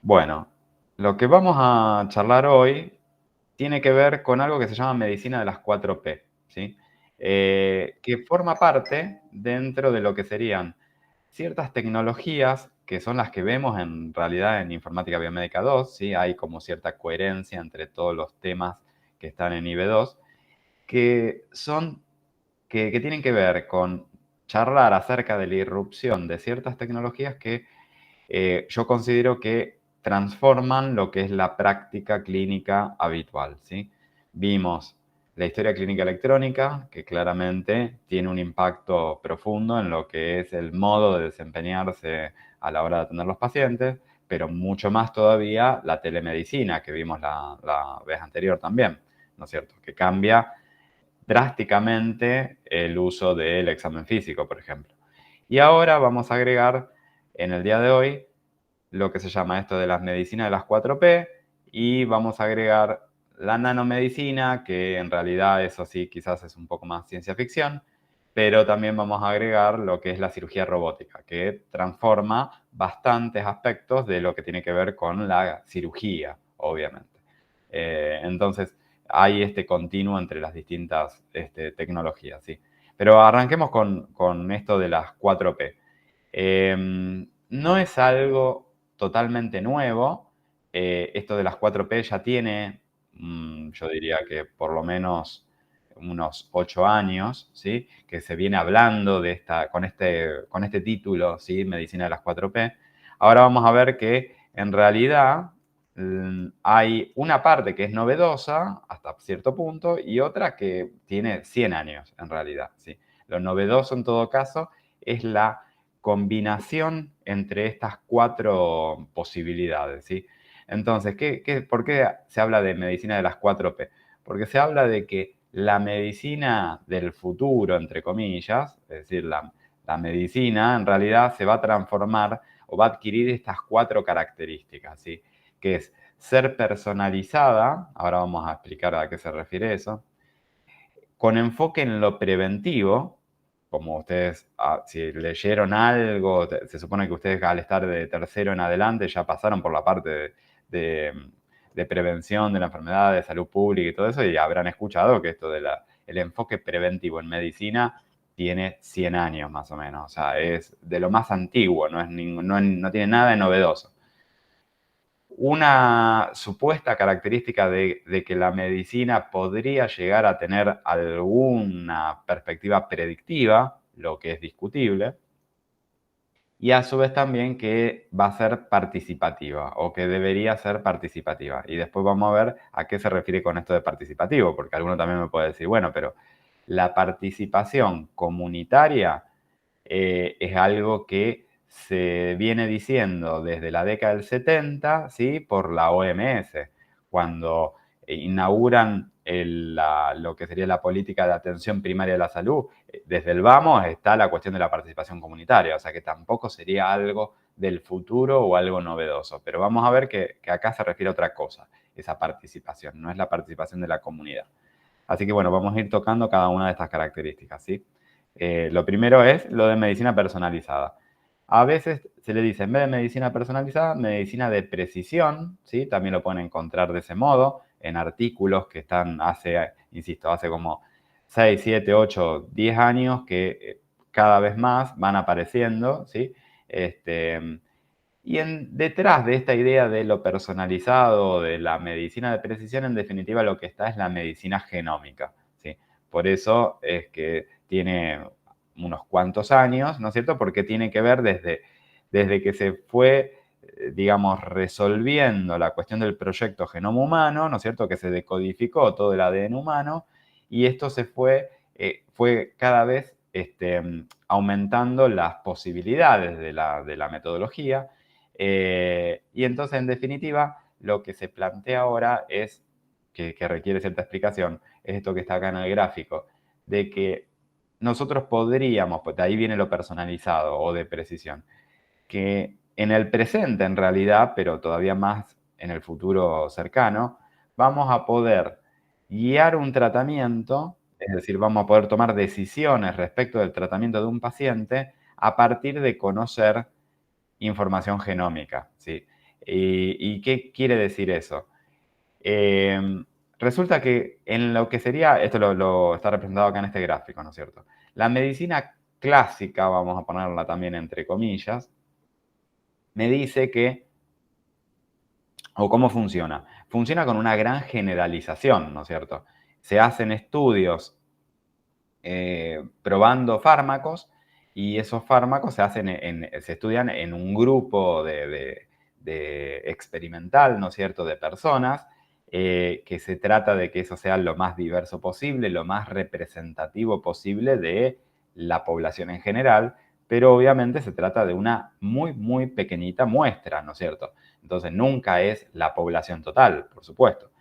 Bueno, lo que vamos a charlar hoy tiene que ver con algo que se llama medicina de las 4P, ¿sí? Que forma parte dentro de lo que serían ciertas tecnologías que son las que vemos en realidad en Informática Biomédica 2, ¿sí? Hay como cierta coherencia entre todos los temas que están en IB2, que son que tienen que ver con charlar acerca de la irrupción de ciertas tecnologías que yo considero que transforman lo que es la práctica clínica habitual, ¿sí? Vimos la historia clínica electrónica, que claramente tiene un impacto profundo en lo que es el modo de desempeñarse a la hora de atender los pacientes, pero mucho más todavía la telemedicina, que vimos la vez anterior también, ¿no es cierto? Que cambia drásticamente el uso del examen físico, por ejemplo. Y ahora vamos a agregar en el día de hoy lo que se llama esto de las medicinas de las 4P y vamos a agregar la nanomedicina, que en realidad eso sí quizás es un poco más ciencia ficción, pero también vamos a agregar lo que es la cirugía robótica, que transforma bastantes aspectos de lo que tiene que ver con la cirugía, obviamente. Entonces, hay este continuo entre las distintas tecnologías, ¿sí? Pero arranquemos con esto de las 4P. No es algo totalmente nuevo. Esto de las 4P ya tiene, yo diría que por lo menos unos 8 años, ¿sí? Que se viene hablando de con este título, ¿sí? Medicina de las 4P. Ahora vamos a ver que en realidad hay una parte que es novedosa hasta cierto punto y otra que tiene 100 años en realidad, ¿sí? Lo novedoso en todo caso es la combinación entre estas 4 posibilidades, ¿sí? Entonces, por qué se habla de medicina de las 4P? Porque se habla de que la medicina del futuro, entre comillas, es decir, la medicina en realidad se va a transformar o va a adquirir estas 4 características, ¿sí? Que es ser personalizada, ahora vamos a explicar a qué se refiere eso, con enfoque en lo preventivo, como ustedes, si leyeron algo, se supone que ustedes al estar de tercero en adelante ya pasaron por la parte de, de prevención de la enfermedad, de salud pública y todo eso, y habrán escuchado que esto del enfoque preventivo en medicina tiene 100 años más o menos, o sea, es de lo más antiguo, no tiene nada de novedoso. Una supuesta característica de que la medicina podría llegar a tener alguna perspectiva predictiva, lo que es discutible, y a su vez también que va a ser participativa o que debería ser participativa. Y después vamos a ver a qué se refiere con esto de participativo, porque alguno también me puede decir, bueno, pero la participación comunitaria es algo que se viene diciendo desde la década del 70, ¿sí? Por la OMS, cuando inauguran lo que sería la política de atención primaria de la salud. Desde el vamos está la cuestión de la participación comunitaria, o sea que tampoco sería algo del futuro o algo novedoso, pero vamos a ver que acá se refiere a otra cosa, esa participación, no es la participación de la comunidad. Así que bueno, vamos a ir tocando cada una de estas características, ¿sí? Lo primero es lo de medicina personalizada. A veces se le dice, en vez de medicina personalizada, medicina de precisión, ¿sí? También lo pueden encontrar de ese modo en artículos que están insisto, hace como 6, 7, 8, 10 años que cada vez más van apareciendo, ¿sí? Este, detrás de esta idea de lo personalizado, de la medicina de precisión, en definitiva lo que está es la medicina genómica, ¿sí? Por eso es que tiene unos cuantos años, ¿no es cierto? Porque tiene que ver desde que se fue, digamos, resolviendo la cuestión del proyecto Genoma Humano, ¿no es cierto? Que se decodificó todo el ADN humano y esto fue cada vez aumentando las posibilidades de la metodología. Y entonces, en definitiva, lo que se plantea ahora es, que requiere cierta explicación, es esto que está acá en el gráfico, de que nosotros podríamos, pues de ahí viene lo personalizado o de precisión, que en el presente en realidad, pero todavía más en el futuro cercano, vamos a poder guiar un tratamiento, es decir, vamos a poder tomar decisiones respecto del tratamiento de un paciente a partir de conocer información genómica, ¿sí? ¿Y qué quiere decir eso? Resulta que en lo que sería, esto lo está representado acá en este gráfico, ¿no es cierto? La medicina clásica, vamos a ponerla también entre comillas, me dice que, o cómo funciona. Funciona con una gran generalización, ¿no es cierto? Se hacen estudios probando fármacos y esos fármacos se estudian en un grupo de experimental, ¿no es cierto?, de personas, que se trata de que eso sea lo más diverso posible, lo más representativo posible de la población en general, pero obviamente se trata de una muy, muy pequeñita muestra, ¿no es cierto? Entonces nunca es la población total, por supuesto.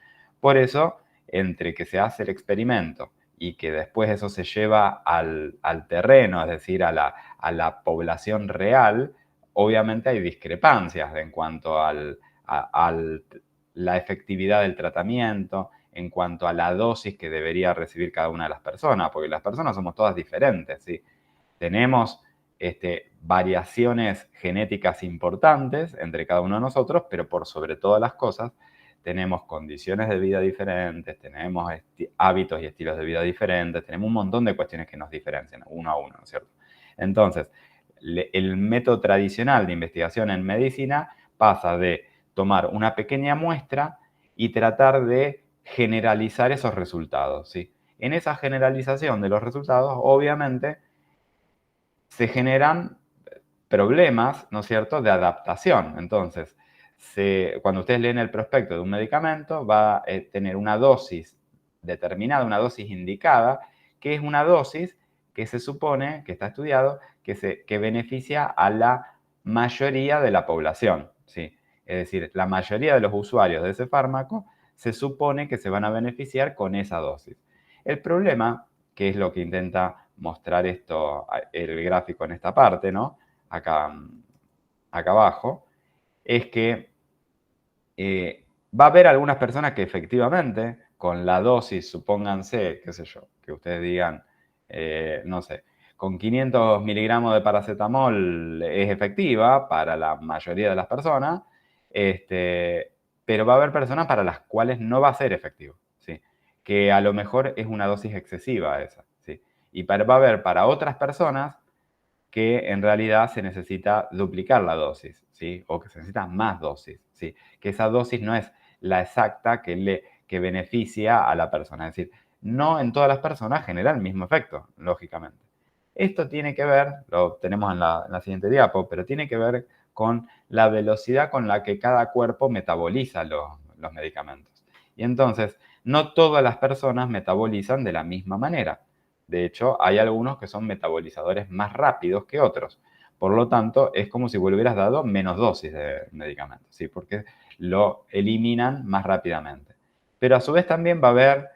Por eso, entre que se hace el experimento y que después eso se lleva al terreno, es decir, a la población real, obviamente hay discrepancias en cuanto a la efectividad del tratamiento, en cuanto a la dosis que debería recibir cada una de las personas, porque las personas somos todas diferentes, ¿sí? Tenemos variaciones genéticas importantes entre cada uno de nosotros, pero por sobre todas las cosas tenemos condiciones de vida diferentes, tenemos hábitos y estilos de vida diferentes, tenemos un montón de cuestiones que nos diferencian uno a uno, ¿no es cierto? Entonces, el método tradicional de investigación en medicina pasa de tomar una pequeña muestra y tratar de generalizar esos resultados, ¿sí? En esa generalización de los resultados, obviamente, se generan problemas, ¿no es cierto?, de adaptación. Entonces, cuando ustedes leen el prospecto de un medicamento, va a tener una dosis determinada, una dosis indicada, que es una dosis que se supone, que está estudiado, que beneficia a la mayoría de la población, ¿sí? Es decir, la mayoría de los usuarios de ese fármaco se supone que se van a beneficiar con esa dosis. El problema, que es lo que intenta mostrar el gráfico en esta parte, ¿no? Acá, acá abajo, es que va a haber algunas personas que efectivamente, con la dosis, supónganse, qué sé yo, que ustedes digan, no sé, con 500 miligramos de paracetamol es efectiva para la mayoría de las personas, pero va a haber personas para las cuales no va a ser efectivo, ¿sí? Que a lo mejor es una dosis excesiva esa, ¿sí? Y va a haber para otras personas que en realidad se necesita duplicar la dosis, ¿sí? O que se necesita más dosis, ¿sí? Que esa dosis no es la exacta que beneficia a la persona. Es decir, no en todas las personas genera el mismo efecto, lógicamente. Esto tiene que ver, lo tenemos en la siguiente diapo, pero tiene que ver con la velocidad con la que cada cuerpo metaboliza los medicamentos. Y entonces, no todas las personas metabolizan de la misma manera. De hecho, hay algunos que son metabolizadores más rápidos que otros. Por lo tanto, es como si hubieras dado menos dosis de medicamento, ¿sí? Porque lo eliminan más rápidamente. Pero a su vez también va a haber,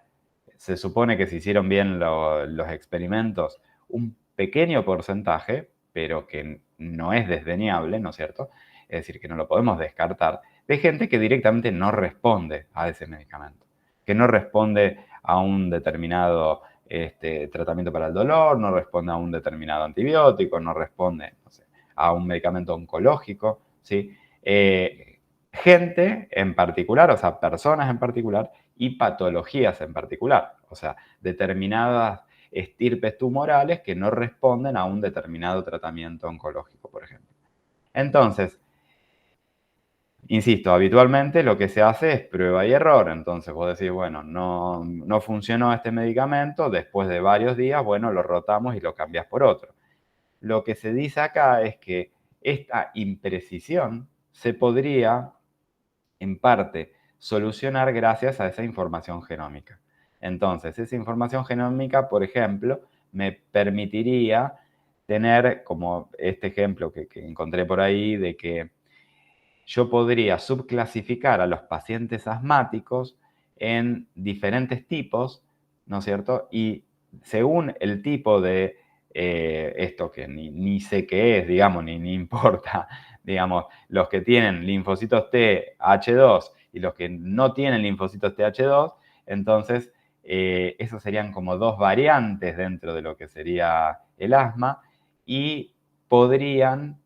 se supone que se hicieron bien los experimentos, un pequeño porcentaje, pero que no es desdeñable, ¿no es cierto? Es decir, que no lo podemos descartar, de gente que directamente no responde a ese medicamento, que no responde a un determinado tratamiento para el dolor, no responde a un determinado antibiótico, no responde, no sé, a un medicamento oncológico, ¿sí? Gente en particular, o sea, personas en particular y patologías en particular, o sea, determinadas estirpes tumorales que no responden a un determinado tratamiento oncológico, por ejemplo. Entonces, insisto, habitualmente lo que se hace es prueba y error. Entonces vos decís, bueno, no funcionó este medicamento, después de varios días, bueno, lo rotamos y lo cambias por otro. Lo que se dice acá es que esta imprecisión se podría, en parte, solucionar gracias a esa información genómica. Entonces, esa información genómica, por ejemplo, me permitiría tener, como este ejemplo que encontré por ahí, de que yo podría subclasificar a los pacientes asmáticos en diferentes tipos, ¿no es cierto? Y según el tipo de esto que ni sé qué es, digamos, ni importa, digamos, los que tienen linfocitos TH2 y los que no tienen linfocitos TH2, entonces esos serían como dos variantes dentro de lo que sería el asma y podrían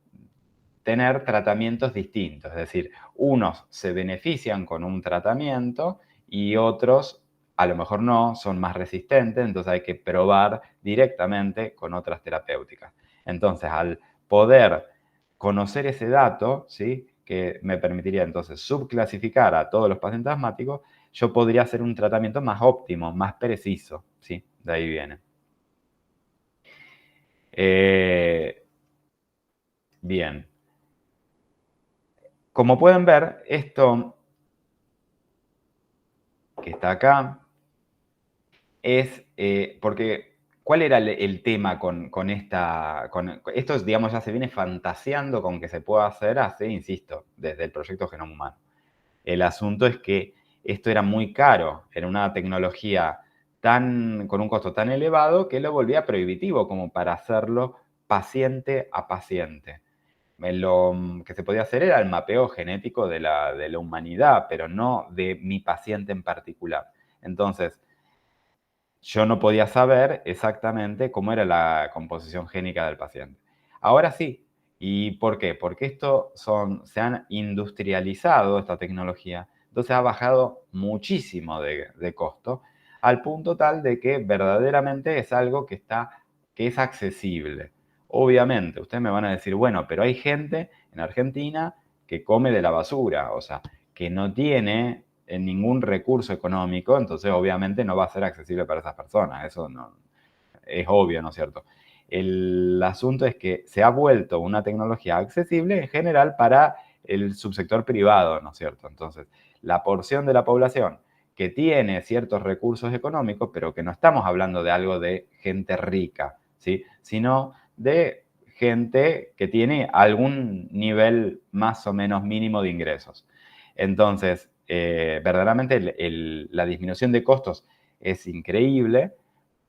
tener tratamientos distintos. Es decir, unos se benefician con un tratamiento y otros a lo mejor no, son más resistentes, entonces hay que probar directamente con otras terapéuticas. Entonces, al poder conocer ese dato, ¿sí? Que me permitiría entonces subclasificar a todos los pacientes asmáticos, yo podría hacer un tratamiento más óptimo, más preciso, ¿sí? De ahí viene. Bien. Como pueden ver, esto que está acá es porque, ¿cuál era el tema con esta? Esto, digamos, ya se viene fantaseando con que se pueda hacer hace, insisto, desde el proyecto Genoma Humano. El asunto es que esto era muy caro, era una tecnología con un costo tan elevado que lo volvía prohibitivo como para hacerlo paciente a paciente. Lo que se podía hacer era el mapeo genético de la humanidad, pero no de mi paciente en particular. Entonces, yo no podía saber exactamente cómo era la composición génica del paciente. Ahora sí. ¿Y por qué? Porque se han industrializado esta tecnología, entonces ha bajado muchísimo de costo, al punto tal de que verdaderamente es algo que es accesible. Obviamente, ustedes me van a decir, bueno, pero hay gente en Argentina que come de la basura, o sea, que no tiene ningún recurso económico, entonces obviamente no va a ser accesible para esas personas. Eso no, es obvio, ¿no es cierto? El asunto es que se ha vuelto una tecnología accesible en general para el subsector privado, ¿no es cierto? Entonces, la porción de la población que tiene ciertos recursos económicos, pero que no estamos hablando de algo de gente rica, ¿sí? Sino de gente que tiene algún nivel más o menos mínimo de ingresos. Entonces, verdaderamente la disminución de costos es increíble,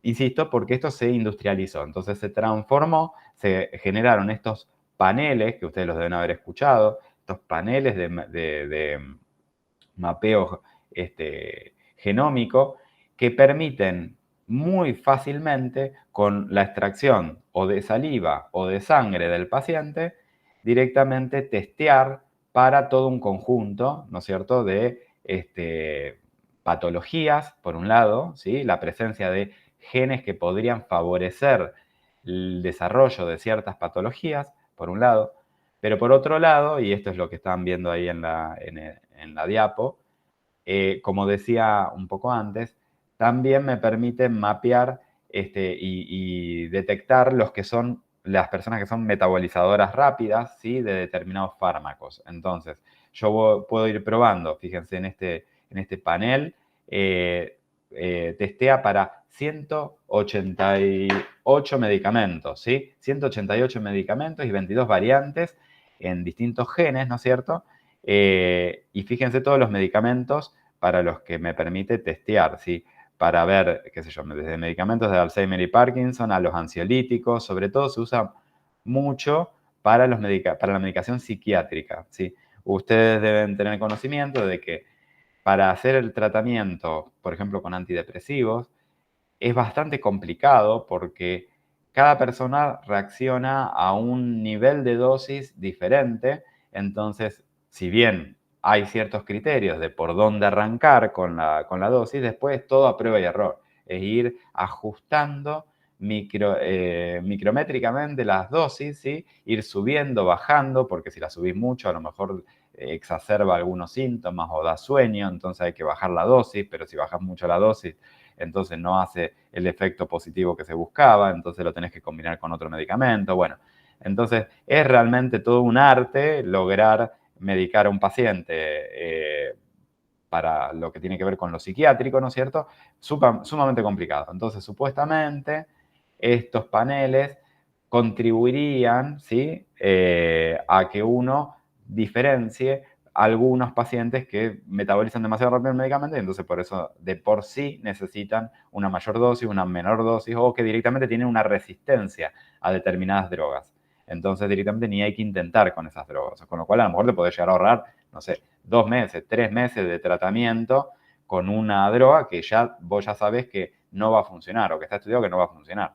insisto, porque esto se industrializó. Entonces se transformó, se generaron estos paneles, que ustedes los deben haber escuchado, estos paneles de mapeo genómico que permiten muy fácilmente, con la extracción o de saliva o de sangre del paciente, directamente testear para todo un conjunto, ¿no es cierto?, de patologías, por un lado, ¿sí? La presencia de genes que podrían favorecer el desarrollo de ciertas patologías, por un lado, pero por otro lado, y esto es lo que están viendo ahí en la diapo, como decía un poco antes, también me permite mapear y detectar las personas que son metabolizadoras rápidas, ¿sí? De determinados fármacos. Entonces, yo puedo ir probando, fíjense en este panel, testea para 188 medicamentos, ¿sí? 188 medicamentos y 22 variantes en distintos genes, ¿no es cierto? Y fíjense todos los medicamentos para los que me permite testear, ¿sí? Para ver, qué sé yo, desde medicamentos de Alzheimer y Parkinson a los ansiolíticos, sobre todo se usa mucho para la medicación psiquiátrica, ¿sí? Ustedes deben tener conocimiento de que para hacer el tratamiento, por ejemplo, con antidepresivos, es bastante complicado porque cada persona reacciona a un nivel de dosis diferente. Entonces, si bien hay ciertos criterios de por dónde arrancar con la dosis, después todo a prueba y error. Es ir ajustando micrométricamente las dosis, ¿sí? Ir subiendo, bajando, porque si la subís mucho a lo mejor exacerba algunos síntomas o da sueño, entonces hay que bajar la dosis, pero si bajas mucho la dosis, entonces no hace el efecto positivo que se buscaba, entonces lo tenés que combinar con otro medicamento. Bueno, entonces es realmente todo un arte lograr medicar a un paciente para lo que tiene que ver con lo psiquiátrico, ¿no es cierto? Sumamente complicado. Entonces, supuestamente, estos paneles contribuirían, ¿sí? A que uno diferencie algunos pacientes que metabolizan demasiado rápido el medicamento y entonces por eso de por sí necesitan una mayor dosis, una menor dosis o que directamente tienen una resistencia a determinadas drogas. Entonces directamente ni hay que intentar con esas drogas, con lo cual a lo mejor te podés llegar a ahorrar, no sé, 2 meses, 3 meses de tratamiento con una droga que vos ya sabés que no va a funcionar o que está estudiado que no va a funcionar.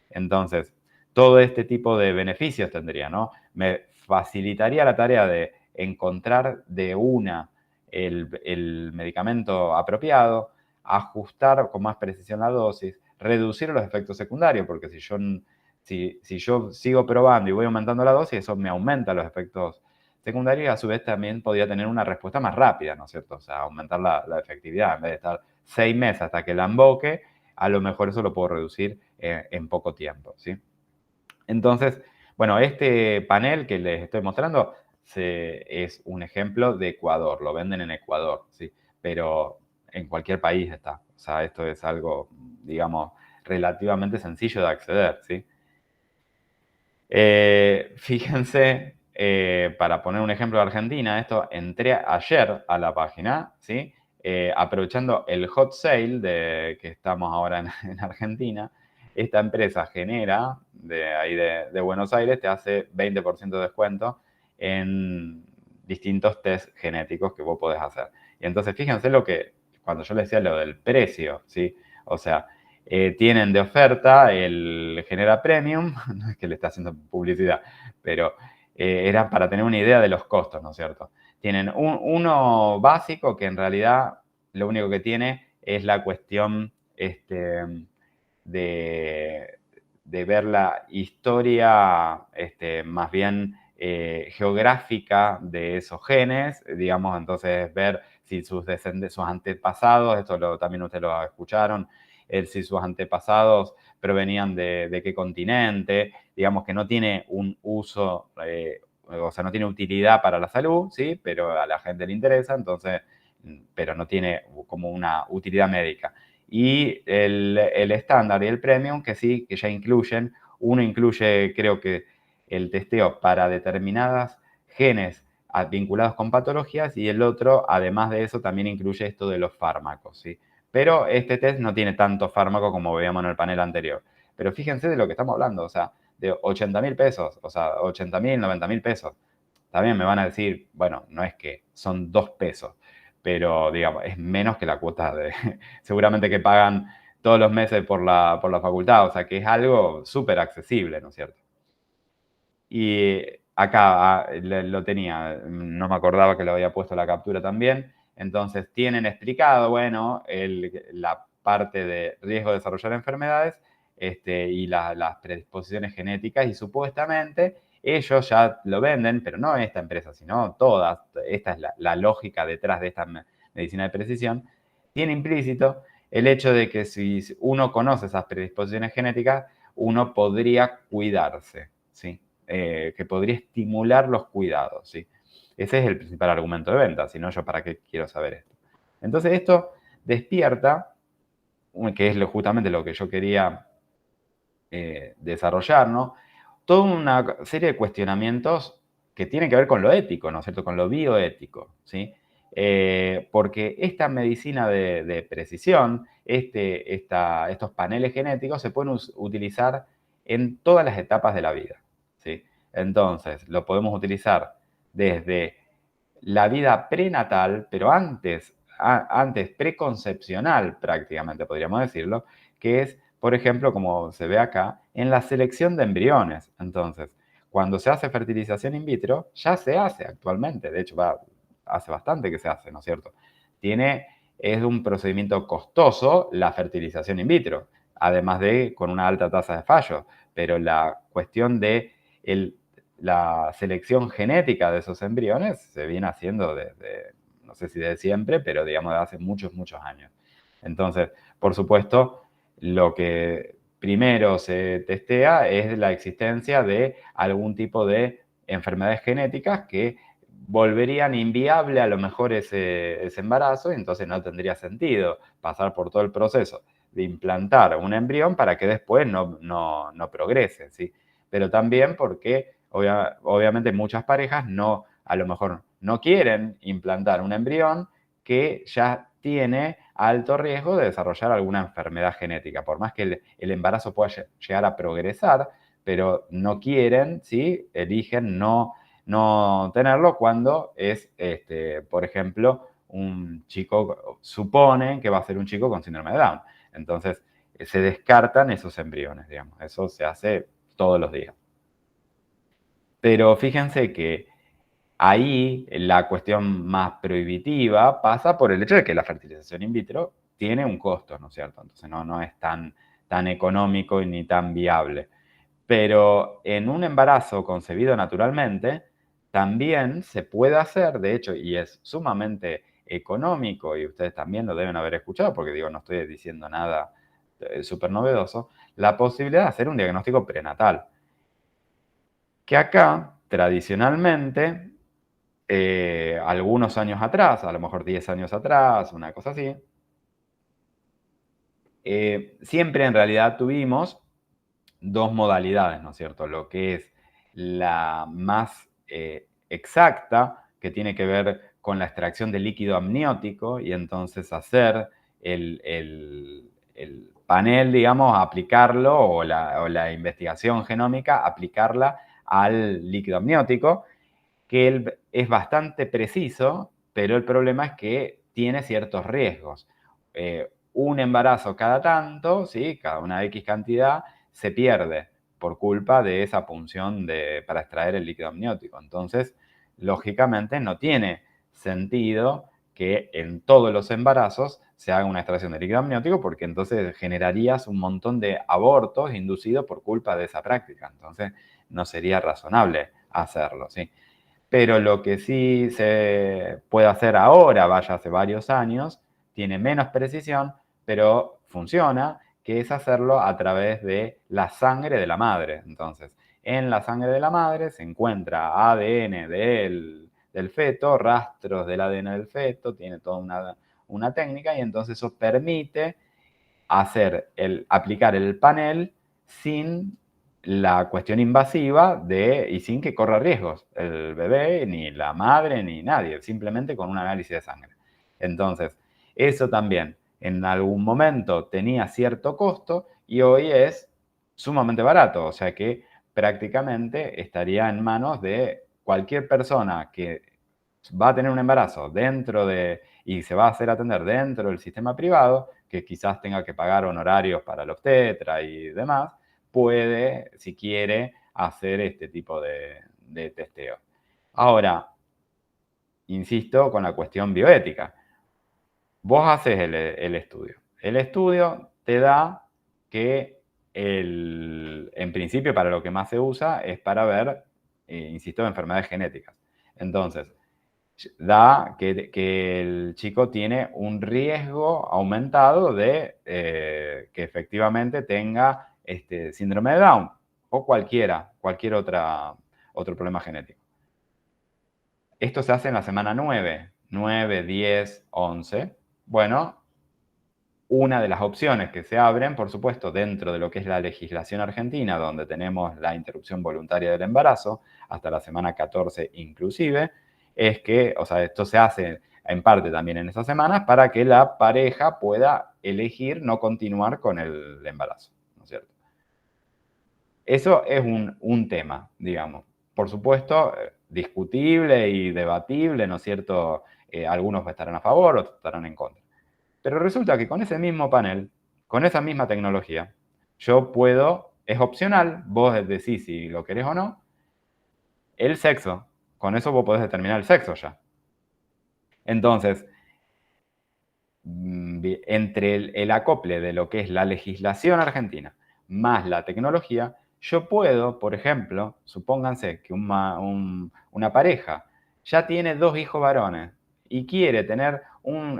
Entonces, todo este tipo de beneficios tendría, ¿no? Me facilitaría la tarea de encontrar de una el medicamento apropiado, ajustar con más precisión la dosis, reducir los efectos secundarios, porque si yo sigo probando y voy aumentando la dosis, eso me aumenta los efectos secundarios y a su vez también podría tener una respuesta más rápida, ¿no es cierto? O sea, aumentar la efectividad. En vez de estar 6 meses hasta que la emboque, a lo mejor eso lo puedo reducir en poco tiempo, ¿sí? Entonces, bueno, este panel que les estoy mostrando es un ejemplo de Ecuador, lo venden en Ecuador, ¿sí? Pero en cualquier país está. O sea, esto es algo, digamos, relativamente sencillo de acceder, ¿sí? Fíjense, para poner un ejemplo de Argentina, esto entré ayer a la página, ¿sí? Aprovechando el hot sale que estamos ahora en Argentina, esta empresa genera, de ahí de Buenos Aires, te hace 20% de descuento en distintos test genéticos que vos podés hacer. Y entonces fíjense cuando yo les decía lo del precio, ¿sí? O sea, tienen de oferta el Genera Premium, no es que le está haciendo publicidad, pero era para tener una idea de los costos, ¿no es cierto? Tienen uno básico que en realidad lo único que tiene es la cuestión de, de ver la historia más bien geográfica de esos genes, digamos, entonces ver si sus antepasados, también ustedes lo escucharon, si sus antepasados provenían de qué continente, digamos que no tiene un uso, o sea, no tiene utilidad para la salud, ¿sí? Pero a la gente le interesa, entonces, pero no tiene como una utilidad médica. Y el estándar y el premium, que sí, que ya incluyen, uno incluye, creo que, el testeo para determinadas genes vinculados con patologías y el otro, además de eso, también incluye esto de los fármacos, ¿sí? Pero este test no tiene tanto fármaco como veíamos en el panel anterior. Pero fíjense de lo que estamos hablando, o sea, de 80.000 pesos, o sea, 80.000, 90.000 pesos. También me van a decir, bueno, no es que son 2 pesos, pero digamos, es menos que la cuota seguramente que pagan todos los meses por la facultad, o sea, que es algo súper accesible, ¿no es cierto? Y acá lo tenía, no me acordaba que lo había puesto la captura también. Entonces, tienen explicado, bueno, la parte de riesgo de desarrollar enfermedades y las predisposiciones genéticas y supuestamente ellos ya lo venden, pero no esta empresa, sino todas. Esta es la lógica detrás de esta medicina de precisión. Tiene implícito el hecho de que si uno conoce esas predisposiciones genéticas, uno podría cuidarse, ¿sí? Que podría estimular los cuidados, ¿sí? Ese es el principal argumento de venta, si no, yo para qué quiero saber esto. Entonces esto despierta, que es justamente lo que yo quería desarrollar, ¿no? Toda una serie de cuestionamientos que tienen que ver con lo ético, ¿no es cierto? Con lo bioético, ¿sí? Porque esta medicina de precisión, estos paneles genéticos se pueden utilizar en todas las etapas de la vida, ¿sí? Entonces, lo podemos utilizar desde la vida prenatal, pero antes preconcepcional prácticamente, podríamos decirlo, que es, por ejemplo, como se ve acá, en la selección de embriones. Entonces, cuando se hace fertilización in vitro, ya se hace actualmente, de hecho, hace bastante que se hace, ¿no es cierto? Es un procedimiento costoso la fertilización in vitro, además de con una alta tasa de fallo, pero la cuestión de la selección genética de esos embriones se viene haciendo desde, no sé si de siempre, pero digamos de hace muchos, muchos años. Entonces, por supuesto, lo que primero se testea es la existencia de algún tipo de enfermedades genéticas que volverían inviable a lo mejor ese embarazo y entonces no tendría sentido pasar por todo el proceso de implantar un embrión para que después no progrese, ¿sí? Pero también porque obviamente muchas parejas a lo mejor no quieren implantar un embrión que ya tiene alto riesgo de desarrollar alguna enfermedad genética, por más que el embarazo pueda llegar a progresar, pero no quieren, ¿sí? Eligen no tenerlo cuando es, por ejemplo, un chico, suponen que va a ser un chico con síndrome de Down. Entonces, se descartan esos embriones, digamos. Eso se hace todos los días. Pero fíjense que ahí la cuestión más prohibitiva pasa por el hecho de que la fertilización in vitro tiene un costo, ¿no es cierto? Entonces no es tan económico y ni tan viable. Pero en un embarazo concebido naturalmente, también se puede hacer, de hecho, y es sumamente económico, y ustedes también lo deben haber escuchado, porque digo, no estoy diciendo nada súper novedoso, la posibilidad de hacer un diagnóstico prenatal. Que acá, tradicionalmente, algunos años atrás, a lo mejor 10 años atrás, una cosa así, siempre en realidad tuvimos dos modalidades, ¿no es cierto? Lo que es la más exacta, que tiene que ver con la extracción de líquido amniótico y entonces hacer el panel, digamos, aplicarlo o la investigación genómica, aplicarla al líquido amniótico, que él es bastante preciso, pero el problema es que tiene ciertos riesgos. Un embarazo cada tanto, ¿sí? Cada una X cantidad, se pierde por culpa de esa punción para extraer el líquido amniótico. Entonces, lógicamente no tiene sentido que en todos los embarazos se haga una extracción de líquido amniótico porque entonces generarías un montón de abortos inducidos por culpa de esa práctica. Entonces, no sería razonable hacerlo, ¿sí? Pero lo que sí se puede hacer ahora, vaya hace varios años, tiene menos precisión, pero funciona, que es hacerlo a través de la sangre de la madre. Entonces, en la sangre de la madre se encuentra ADN del feto, rastros del ADN del feto, tiene toda una técnica y entonces eso permite aplicar el panel sin la cuestión invasiva y sin que corra riesgos el bebé, ni la madre, ni nadie, simplemente con un análisis de sangre. Entonces, eso también en algún momento tenía cierto costo y hoy es sumamente barato, o sea que prácticamente estaría en manos de cualquier persona que va a tener un embarazo y se va a hacer atender dentro del sistema privado, que quizás tenga que pagar honorarios para el obstetra y demás, puede, si quiere, hacer este tipo de testeo. Ahora, insisto con la cuestión bioética. Vos haces el estudio. El estudio te da que, en principio, para lo que más se usa es para ver, insisto, enfermedades genéticas. Entonces, da que el chico tiene un riesgo aumentado de que efectivamente tenga síndrome de Down o cualquier otro problema genético. Esto se hace en la semana 9, 10, 11. Bueno, una de las opciones que se abren, por supuesto, dentro de lo que es la legislación argentina, donde tenemos la interrupción voluntaria del embarazo, hasta la semana 14 inclusive, es que, o sea, esto se hace en parte también en esas semanas para que la pareja pueda elegir no continuar con el embarazo, ¿no es cierto? Eso es un tema, digamos. Por supuesto, discutible y debatible, ¿no es cierto? Algunos estarán a favor, otros estarán en contra. Pero resulta que con ese mismo panel, con esa misma tecnología, yo puedo, es opcional, vos decís si lo querés o no, el sexo. Con eso vos podés determinar el sexo ya. Entonces, entre el acople de lo que es la legislación argentina más la tecnología, yo puedo, por ejemplo, supónganse que una pareja ya tiene 2 hijos varones y quiere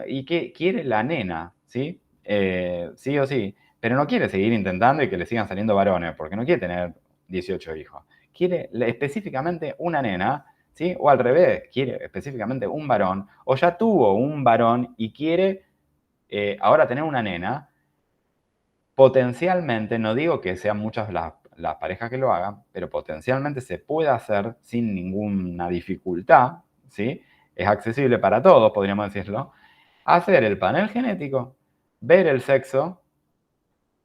y que quiere la nena, ¿sí? Sí o sí, pero no quiere seguir intentando y que le sigan saliendo varones, porque no quiere tener 18 hijos. Quiere específicamente una nena, ¿sí? O al revés, quiere específicamente un varón, o ya tuvo un varón y quiere ahora tener una nena, potencialmente, no digo que sean muchas las parejas que lo hagan, pero potencialmente se puede hacer sin ninguna dificultad, ¿sí? Es accesible para todos, podríamos decirlo. Hacer el panel genético, ver el sexo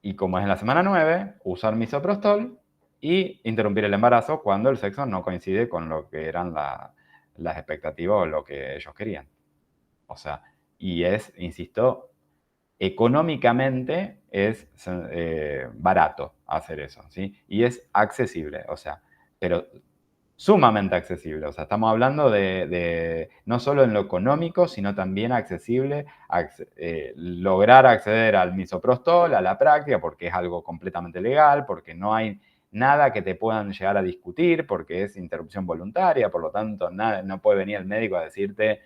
y, como es en la semana 9, usar misoprostol y interrumpir el embarazo cuando el sexo no coincide con lo que eran las expectativas o lo que ellos querían. O sea, y insisto, económicamente es barato hacer eso, ¿sí? Y es accesible, o sea, pero sumamente accesible. O sea, estamos hablando de no solo en lo económico, sino también accesible, lograr acceder al misoprostol, a la práctica, porque es algo completamente legal, porque no hay nada que te puedan llegar a discutir, porque es interrupción voluntaria, por lo tanto, no puede venir el médico a decirte,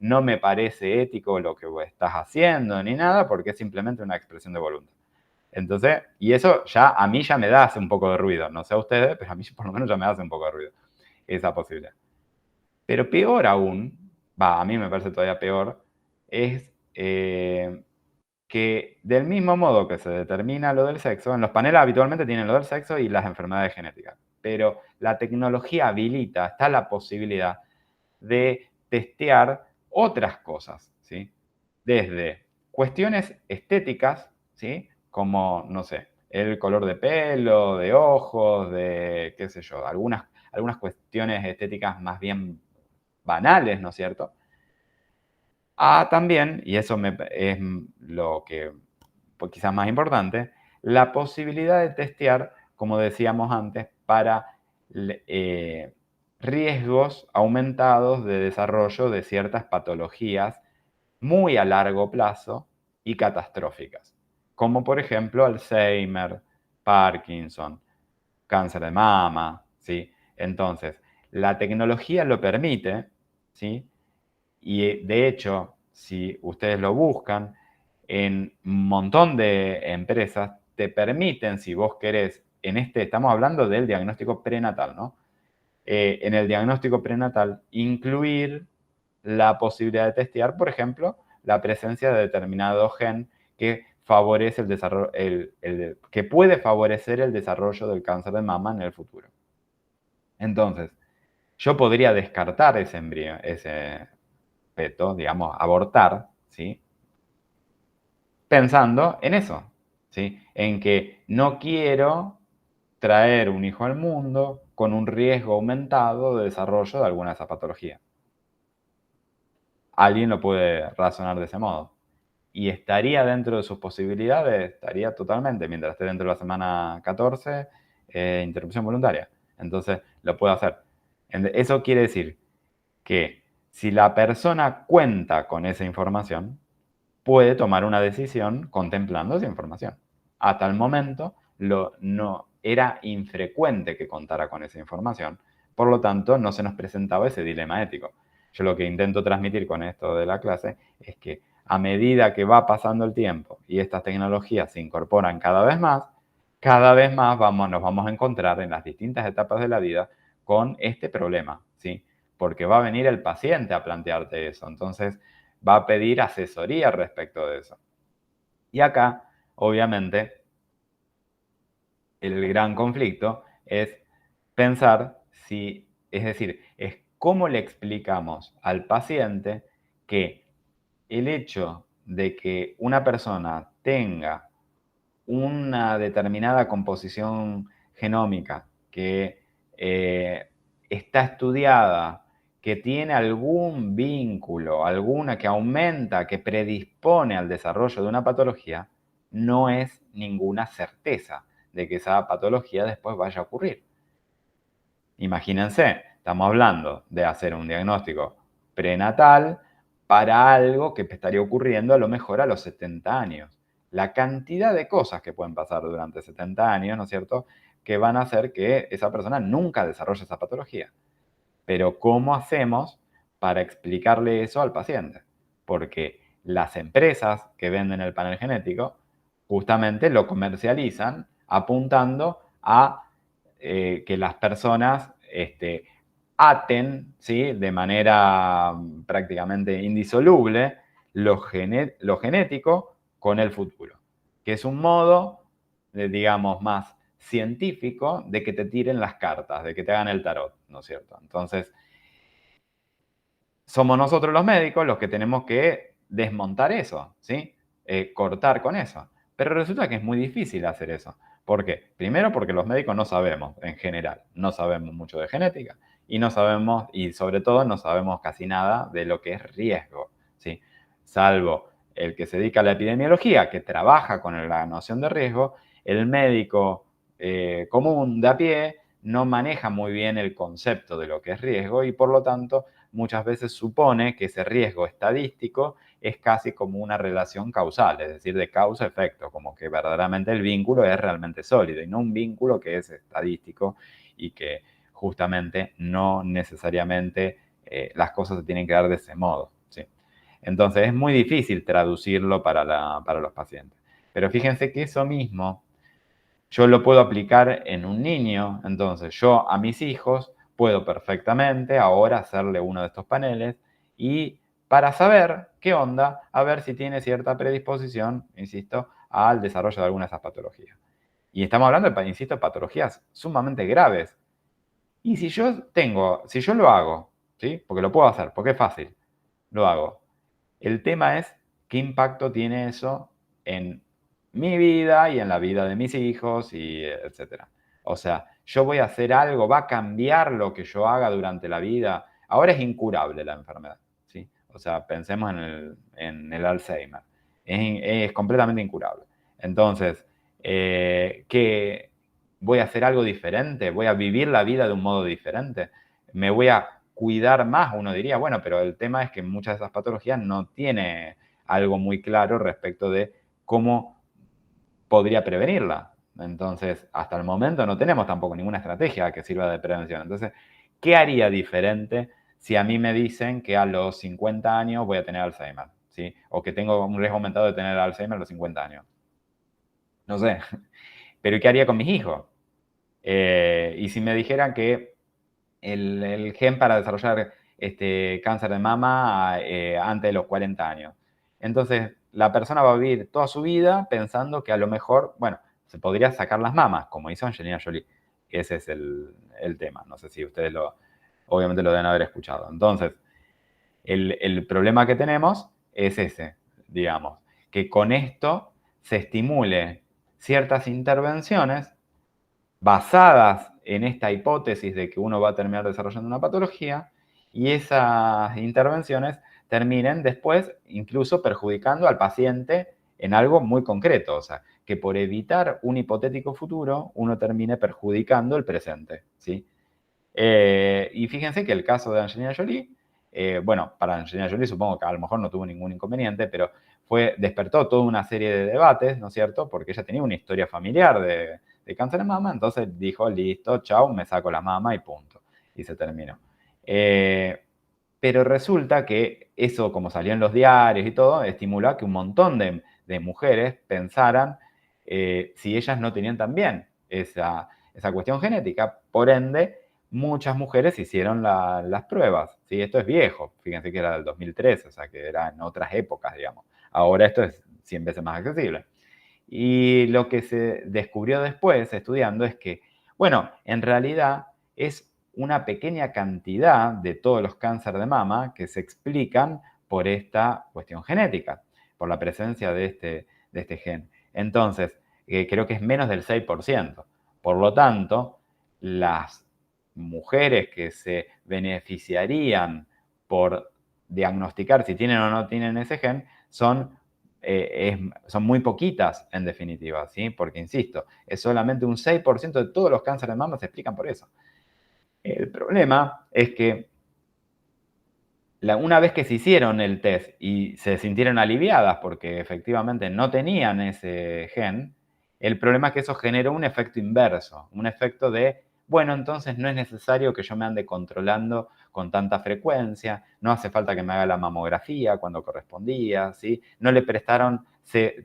no me parece ético lo que estás haciendo, ni nada, porque es simplemente una expresión de voluntad. Entonces, y eso ya a mí ya me da hace un poco de ruido. No sé a ustedes, pero a mí por lo menos ya me hace un poco de ruido esa posibilidad. Pero peor aún, a mí me parece todavía peor, es que del mismo modo que se determina lo del sexo, en los paneles habitualmente tienen lo del sexo y las enfermedades genéticas, pero la tecnología habilita, está la posibilidad de testear otras cosas, ¿sí? Desde cuestiones estéticas, ¿sí? Como, no sé, el color de pelo, de ojos, de, qué sé yo, algunas cuestiones estéticas más bien banales, ¿no es cierto? También, y eso es lo que quizás más importante, la posibilidad de testear, como decíamos antes, para riesgos aumentados de desarrollo de ciertas patologías muy a largo plazo y catastróficas, como por ejemplo Alzheimer, Parkinson, cáncer de mama, ¿sí? Entonces, la tecnología lo permite, ¿sí? Y de hecho, si ustedes lo buscan, en un montón de empresas te permiten, si vos querés, estamos hablando del diagnóstico prenatal, ¿no? En el diagnóstico prenatal, incluir la posibilidad de testear, por ejemplo, la presencia de determinado gen que favorece el desarrollo, que puede favorecer el desarrollo del cáncer de mama en el futuro. Entonces, yo podría descartar ese embrión, ese feto, digamos, abortar, ¿sí? Pensando en eso, ¿sí? En que no quiero traer un hijo al mundo con un riesgo aumentado de desarrollo de alguna de esas patologías. Alguien lo puede razonar de ese modo. Y estaría dentro de sus posibilidades, estaría totalmente, mientras esté dentro de la semana 14, interrupción voluntaria. Entonces, lo puede hacer. Eso quiere decir que si la persona cuenta con esa información, puede tomar una decisión contemplando esa información. Hasta el momento no era infrecuente que contara con esa información, por lo tanto no se nos presentaba ese dilema ético. Yo lo que intento transmitir con esto de la clase es que a medida que va pasando el tiempo y estas tecnologías se incorporan cada vez más nos vamos a encontrar en las distintas etapas de la vida con este problema, ¿sí? Porque va a venir el paciente a plantearte eso. Entonces, va a pedir asesoría respecto de eso. Y acá, obviamente, el gran conflicto es pensar si, es decir, es cómo le explicamos al paciente que el hecho de que una persona tenga una determinada composición genómica que está estudiada, que tiene algún vínculo, alguna que aumenta, que predispone al desarrollo de una patología, no es ninguna certeza de que esa patología después vaya a ocurrir. Imagínense, estamos hablando de hacer un diagnóstico prenatal para algo que estaría ocurriendo a lo mejor a los 70 años. La cantidad de cosas que pueden pasar durante 70 años, ¿no es cierto?, que van a hacer que esa persona nunca desarrolle esa patología. Pero ¿cómo hacemos para explicarle eso al paciente? Porque las empresas que venden el panel genético justamente lo comercializan apuntando a que las personas aten, ¿sí?, de manera prácticamente indisoluble lo genético con el futuro, que es un modo, digamos, más científico de que te tiren las cartas, de que te hagan el tarot, ¿no es cierto? Entonces, somos nosotros los médicos los que tenemos que desmontar eso, ¿sí? Cortar con eso. Pero resulta que es muy difícil hacer eso. ¿Por qué? Primero porque los médicos no sabemos, en general, no sabemos mucho de genética y no sabemos, y sobre todo no sabemos casi nada de lo que es riesgo, ¿sí? Salvo el que se dedica a la epidemiología, que trabaja con la noción de riesgo, el médico común de a pie no maneja muy bien el concepto de lo que es riesgo y por lo tanto muchas veces supone que ese riesgo estadístico es casi como una relación causal, es decir, de causa-efecto, como que verdaderamente el vínculo es realmente sólido y no un vínculo que es estadístico y que justamente no necesariamente las cosas se tienen que dar de ese modo. ¿Sí? Entonces es muy difícil traducirlo para los pacientes. Pero fíjense que eso mismo yo lo puedo aplicar en un niño, entonces yo a mis hijos puedo perfectamente ahora hacerle uno de estos paneles y para saber qué onda, a ver si tiene cierta predisposición, insisto, al desarrollo de alguna de esas patologías. Y estamos hablando de, insisto, patologías sumamente graves. Y si yo lo hago, ¿sí? Porque lo puedo hacer, porque es fácil, lo hago. El tema es qué impacto tiene eso en mi vida y en la vida de mis hijos y etcétera. O sea, yo voy a hacer algo, va a cambiar lo que yo haga durante la vida. Ahora es incurable la enfermedad, ¿sí? O sea, pensemos en el Alzheimer. Es completamente incurable. Entonces, ¿qué, voy a hacer algo diferente? ¿Voy a vivir la vida de un modo diferente? ¿Me voy a cuidar más? Uno diría, bueno, pero el tema es que muchas de esas patologías no tiene algo muy claro respecto de cómo podría prevenirla. Entonces, hasta el momento no tenemos tampoco ninguna estrategia que sirva de prevención. Entonces, ¿qué haría diferente si a mí me dicen que a los 50 años voy a tener Alzheimer? ¿Sí? O que tengo un riesgo aumentado de tener Alzheimer a los 50 años. No sé. Pero ¿qué haría con mis hijos? Y si me dijeran que el gen para desarrollar cáncer de mama antes de los 40 años. Entonces, la persona va a vivir toda su vida pensando que a lo mejor, bueno, se podría sacar las mamas, como hizo Angelina Jolie. Ese es el tema. No sé si ustedes obviamente lo deben haber escuchado. Entonces, el problema que tenemos es ese, digamos, que con esto se estimule ciertas intervenciones basadas en esta hipótesis de que uno va a terminar desarrollando una patología y esas intervenciones terminen después incluso perjudicando al paciente en algo muy concreto, o sea, que por evitar un hipotético futuro uno termine perjudicando el presente, ¿sí? Y fíjense que el caso de Angelina Jolie, bueno, para Angelina Jolie supongo que a lo mejor no tuvo ningún inconveniente, pero despertó toda una serie de debates, ¿no es cierto? Porque ella tenía una historia familiar de cáncer de mama, entonces dijo, listo, chao, me saco la mama y punto. Y se terminó. Pero resulta que eso, como salió en los diarios y todo, estimuló a que un montón de mujeres pensaran si ellas no tenían también esa cuestión genética. Por ende, muchas mujeres hicieron las pruebas. ¿Sí? Esto es viejo, fíjense que era del 2013, o sea que era en otras épocas, digamos. Ahora esto es 100 veces más accesible. Y lo que se descubrió después estudiando es que, bueno, en realidad es una pequeña cantidad de todos los cánceres de mama que se explican por esta cuestión genética, por la presencia de este gen. Entonces, creo que es menos del 6%. Por lo tanto, las mujeres que se beneficiarían por diagnosticar si tienen o no tienen ese gen son muy poquitas en definitiva, ¿sí? Porque, insisto, es solamente un 6% de todos los cánceres de mama se explican por eso. El problema es que una vez que se hicieron el test y se sintieron aliviadas porque efectivamente no tenían ese gen, el problema es que eso generó un efecto inverso, un efecto de, bueno, entonces no es necesario que yo me ande controlando con tanta frecuencia, no hace falta que me haga la mamografía cuando correspondía, ¿sí? No le prestaron,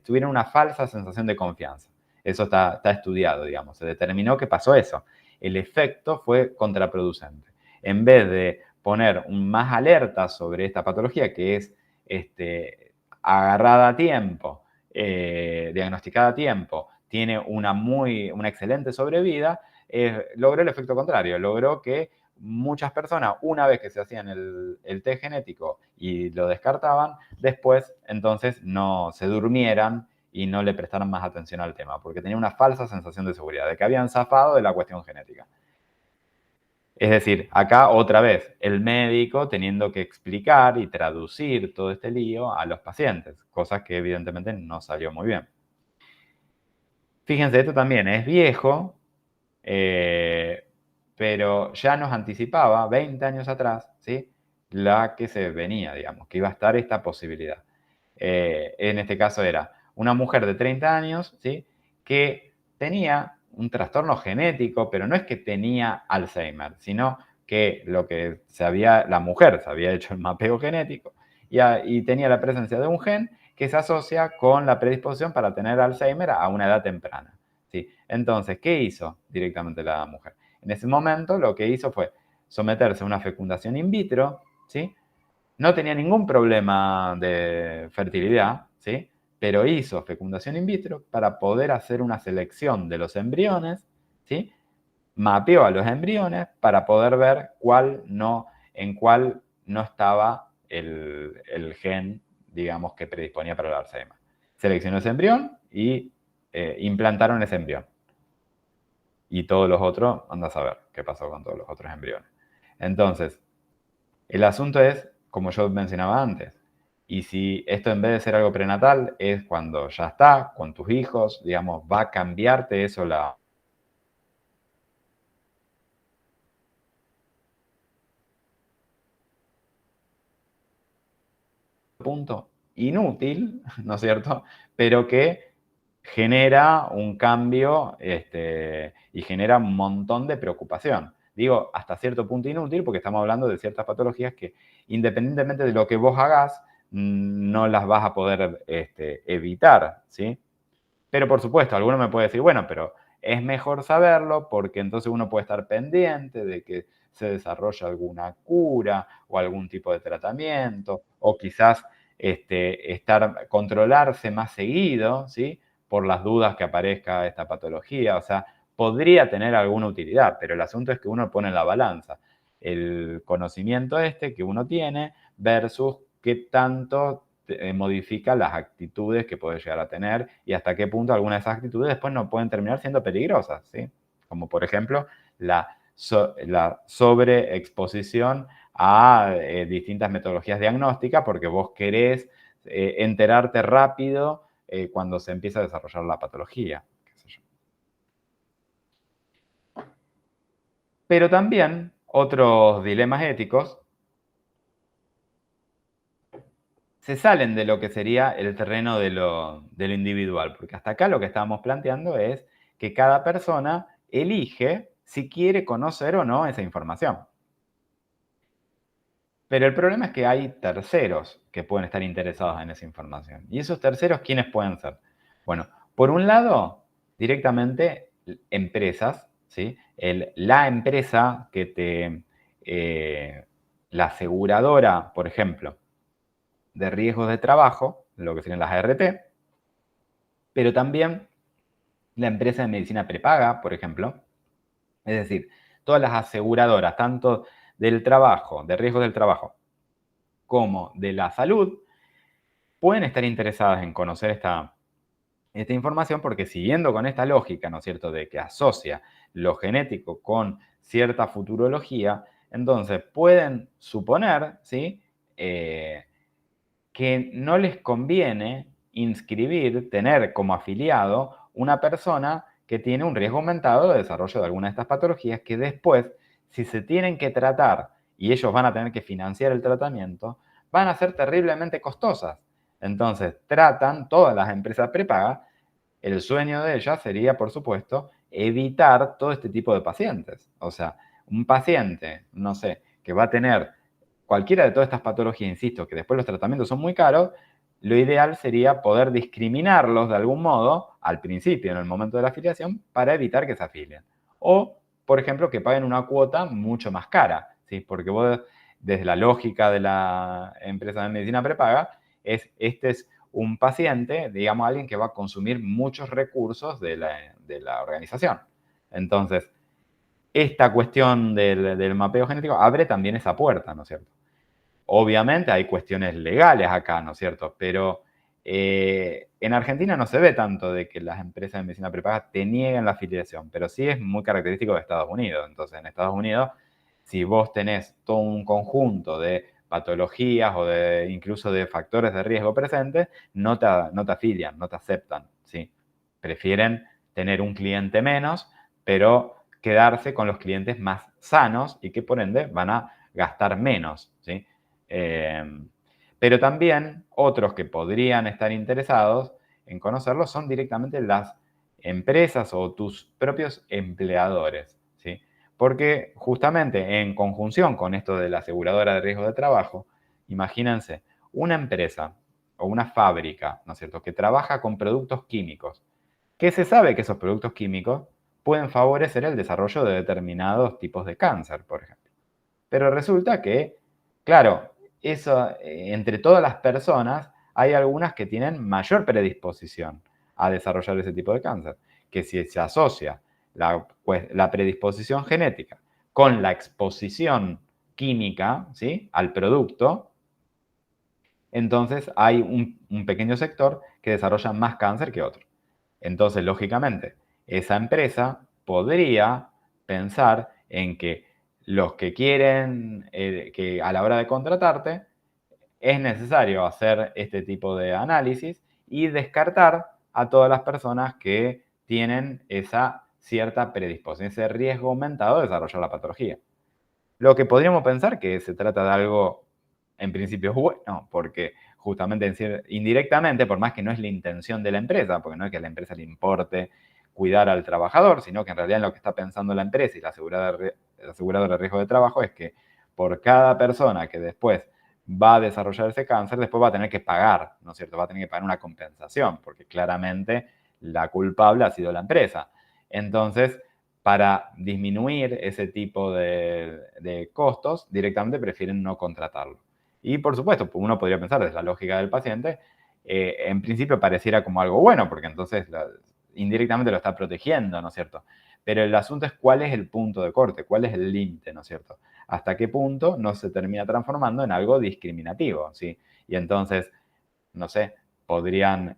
tuvieron una falsa sensación de confianza. Eso está estudiado, digamos, se determinó que pasó eso. El efecto fue contraproducente. En vez de poner más alerta sobre esta patología que es agarrada a tiempo, diagnosticada a tiempo, tiene una excelente sobrevida, logró el efecto contrario, logró que muchas personas, una vez que se hacían el test genético y lo descartaban, después entonces no se durmieran y no le prestaran más atención al tema, porque tenía una falsa sensación de seguridad, de que habían zafado de la cuestión genética. Es decir, acá otra vez, el médico teniendo que explicar y traducir todo este lío a los pacientes, cosas que evidentemente no salió muy bien. Fíjense, esto también es viejo, pero ya nos anticipaba 20 años atrás, ¿sí? La que se venía, digamos, que iba a estar esta posibilidad. En este caso era una mujer de 30 años, ¿sí? Que tenía un trastorno genético, pero no es que tenía Alzheimer, sino que la mujer se había hecho el mapeo genético y tenía la presencia de un gen que se asocia con la predisposición para tener Alzheimer a una edad temprana, ¿sí? Entonces, ¿qué hizo directamente la mujer? En ese momento lo que hizo fue someterse a una fecundación in vitro, ¿sí? No tenía ningún problema de fertilidad, ¿sí? Pero hizo fecundación in vitro para poder hacer una selección de los embriones, ¿sí? Mapeó a los embriones para poder ver en cuál no estaba el gen, digamos, que predisponía para el Alzheimer. Seleccionó ese embrión y implantaron ese embrión. Y todos los otros, anda a saber qué pasó con todos los otros embriones. Entonces, el asunto es, como yo mencionaba antes, y si esto en vez de ser algo prenatal, es cuando ya está, con tus hijos, digamos, va a cambiarte eso punto inútil, ¿no es cierto? Pero que genera un cambio y genera un montón de preocupación. Digo, hasta cierto punto inútil porque estamos hablando de ciertas patologías que independientemente de lo que vos hagas, no las vas a poder evitar, ¿sí? Pero por supuesto, alguno me puede decir, bueno, pero es mejor saberlo porque entonces uno puede estar pendiente de que se desarrolle alguna cura o algún tipo de tratamiento, o quizás controlarse más seguido, ¿sí? Por las dudas que aparezca esta patología. O sea, podría tener alguna utilidad, pero el asunto es que uno pone en la balanza el conocimiento que uno tiene versus qué tanto modifica las actitudes que puede llegar a tener y hasta qué punto algunas de esas actitudes después no pueden terminar siendo peligrosas, ¿sí? Como por ejemplo la sobreexposición a distintas metodologías diagnósticas porque vos querés enterarte rápido cuando se empieza a desarrollar la patología. Qué sé yo. Pero también otros dilemas éticos se salen de lo que sería el terreno de lo individual, porque hasta acá lo que estábamos planteando es que cada persona elige si quiere conocer o no esa información. Pero el problema es que hay terceros que pueden estar interesados en esa información. ¿Y esos terceros quiénes pueden ser? Bueno, por un lado, directamente empresas, ¿sí? La empresa que la aseguradora, por ejemplo, de riesgos de trabajo, lo que serían las ART, pero también la empresa de medicina prepaga, por ejemplo. Es decir, todas las aseguradoras, tanto del trabajo, de riesgos del trabajo, como de la salud, pueden estar interesadas en conocer esta información porque siguiendo con esta lógica, ¿no es cierto?, de que asocia lo genético con cierta futurología, entonces pueden suponer, ¿sí?, que no les conviene tener como afiliado una persona que tiene un riesgo aumentado de desarrollo de alguna de estas patologías que después, si se tienen que tratar y ellos van a tener que financiar el tratamiento, van a ser terriblemente costosas. Entonces, tratan todas las empresas prepagas, el sueño de ellas sería, por supuesto, evitar todo este tipo de pacientes. O sea, un paciente, no sé, que va a tener cualquiera de todas estas patologías, insisto, que después los tratamientos son muy caros, lo ideal sería poder discriminarlos de algún modo al principio, en el momento de la afiliación, para evitar que se afilien. O, por ejemplo, que paguen una cuota mucho más cara, ¿sí? Porque vos, desde la lógica de la empresa de medicina prepaga, este es un paciente, digamos, alguien que va a consumir muchos recursos de la organización. Entonces, esta cuestión del mapeo genético abre también esa puerta, ¿no es cierto? Obviamente hay cuestiones legales acá, ¿no es cierto? Pero en Argentina no se ve tanto de que las empresas de medicina prepaga te nieguen la afiliación, pero sí es muy característico de Estados Unidos. Entonces, en Estados Unidos, si vos tenés todo un conjunto de patologías o incluso de factores de riesgo presentes, no te afilian, no te aceptan, ¿sí? Prefieren tener un cliente menos, pero quedarse con los clientes más sanos y que por ende van a gastar menos, ¿sí? Pero también otros que podrían estar interesados en conocerlo son directamente las empresas o tus propios empleadores, ¿sí? Porque justamente en conjunción con esto de la aseguradora de riesgo de trabajo, imagínense una empresa o una fábrica, ¿no es cierto?, que trabaja con productos químicos, que se sabe que esos productos químicos pueden favorecer el desarrollo de determinados tipos de cáncer, por ejemplo. Pero resulta que, claro, eso, entre todas las personas hay algunas que tienen mayor predisposición a desarrollar ese tipo de cáncer, que si se asocia la predisposición genética con la exposición química, ¿sí?, al producto, entonces hay un pequeño sector que desarrolla más cáncer que otro. Entonces, lógicamente, esa empresa podría pensar en que los que quieren, que a la hora de contratarte, es necesario hacer este tipo de análisis y descartar a todas las personas que tienen esa cierta predisposición, ese riesgo aumentado de desarrollar la patología. Lo que podríamos pensar que se trata de algo en principio bueno, porque justamente indirectamente, por más que no es la intención de la empresa, porque no es que a la empresa le importe cuidar al trabajador, sino que en realidad lo que está pensando la empresa y la aseguradora de riesgo de trabajo es que por cada persona que después va a desarrollar ese cáncer, después va a tener que pagar, ¿no es cierto? Va a tener que pagar una compensación, porque claramente la culpable ha sido la empresa. Entonces, para disminuir ese tipo de costos, directamente prefieren no contratarlo. Y por supuesto, uno podría pensar desde la lógica del paciente, en principio pareciera como algo bueno, porque entonces indirectamente lo está protegiendo, ¿no es cierto? Pero el asunto es cuál es el punto de corte, cuál es el límite, ¿no es cierto? Hasta qué punto no se termina transformando en algo discriminativo, ¿sí? Y entonces, no sé, podrían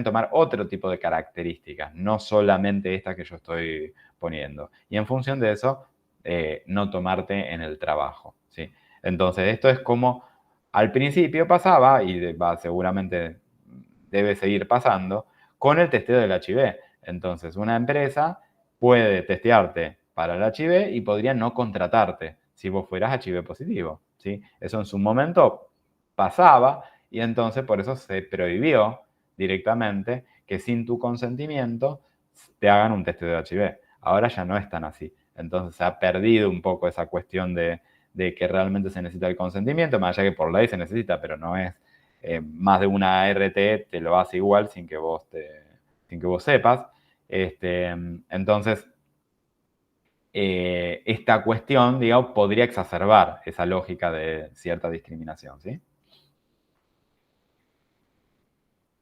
tomar otro tipo de características, no solamente estas que yo estoy poniendo. Y en función de eso, no tomarte en el trabajo, ¿sí? Entonces, esto es como al principio pasaba, y seguramente debe seguir pasando, con el testeo del HIV. Entonces, una empresa puede testearte para el HIV y podría no contratarte si vos fueras HIV positivo, ¿sí? Eso en su momento pasaba y entonces por eso se prohibió directamente que sin tu consentimiento te hagan un testeo de HIV. Ahora ya no es tan así. Entonces se ha perdido un poco esa cuestión de que realmente se necesita el consentimiento, más allá que por ley se necesita, pero no es más de una ART te lo hace igual sin que vos sepas. Entonces, esta cuestión, digamos, podría exacerbar esa lógica de cierta discriminación, ¿sí?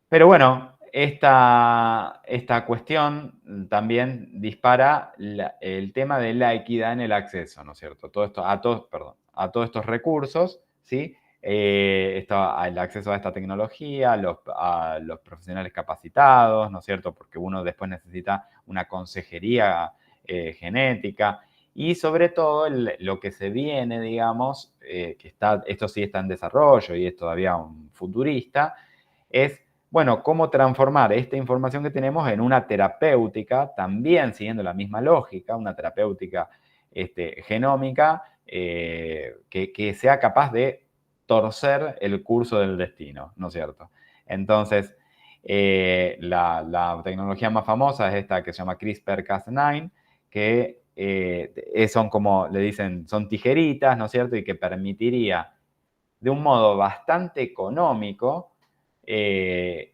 Pero bueno, esta cuestión también dispara el tema de la equidad en el acceso, ¿no es cierto? Todo esto, perdón, a todos estos recursos, ¿sí? El acceso a esta tecnología, a los profesionales capacitados, ¿no es cierto? Porque uno después necesita una consejería genética y sobre todo lo que se viene, digamos, esto sí está en desarrollo y es todavía un futurista, es bueno, cómo transformar esta información que tenemos en una terapéutica, también siguiendo la misma lógica, una terapéutica genómica, que sea capaz de torcer el curso del destino, ¿no es cierto? Entonces, la tecnología más famosa es esta que se llama CRISPR-Cas9, que son como le dicen, son tijeritas, ¿no es cierto? Y que permitiría de un modo bastante económico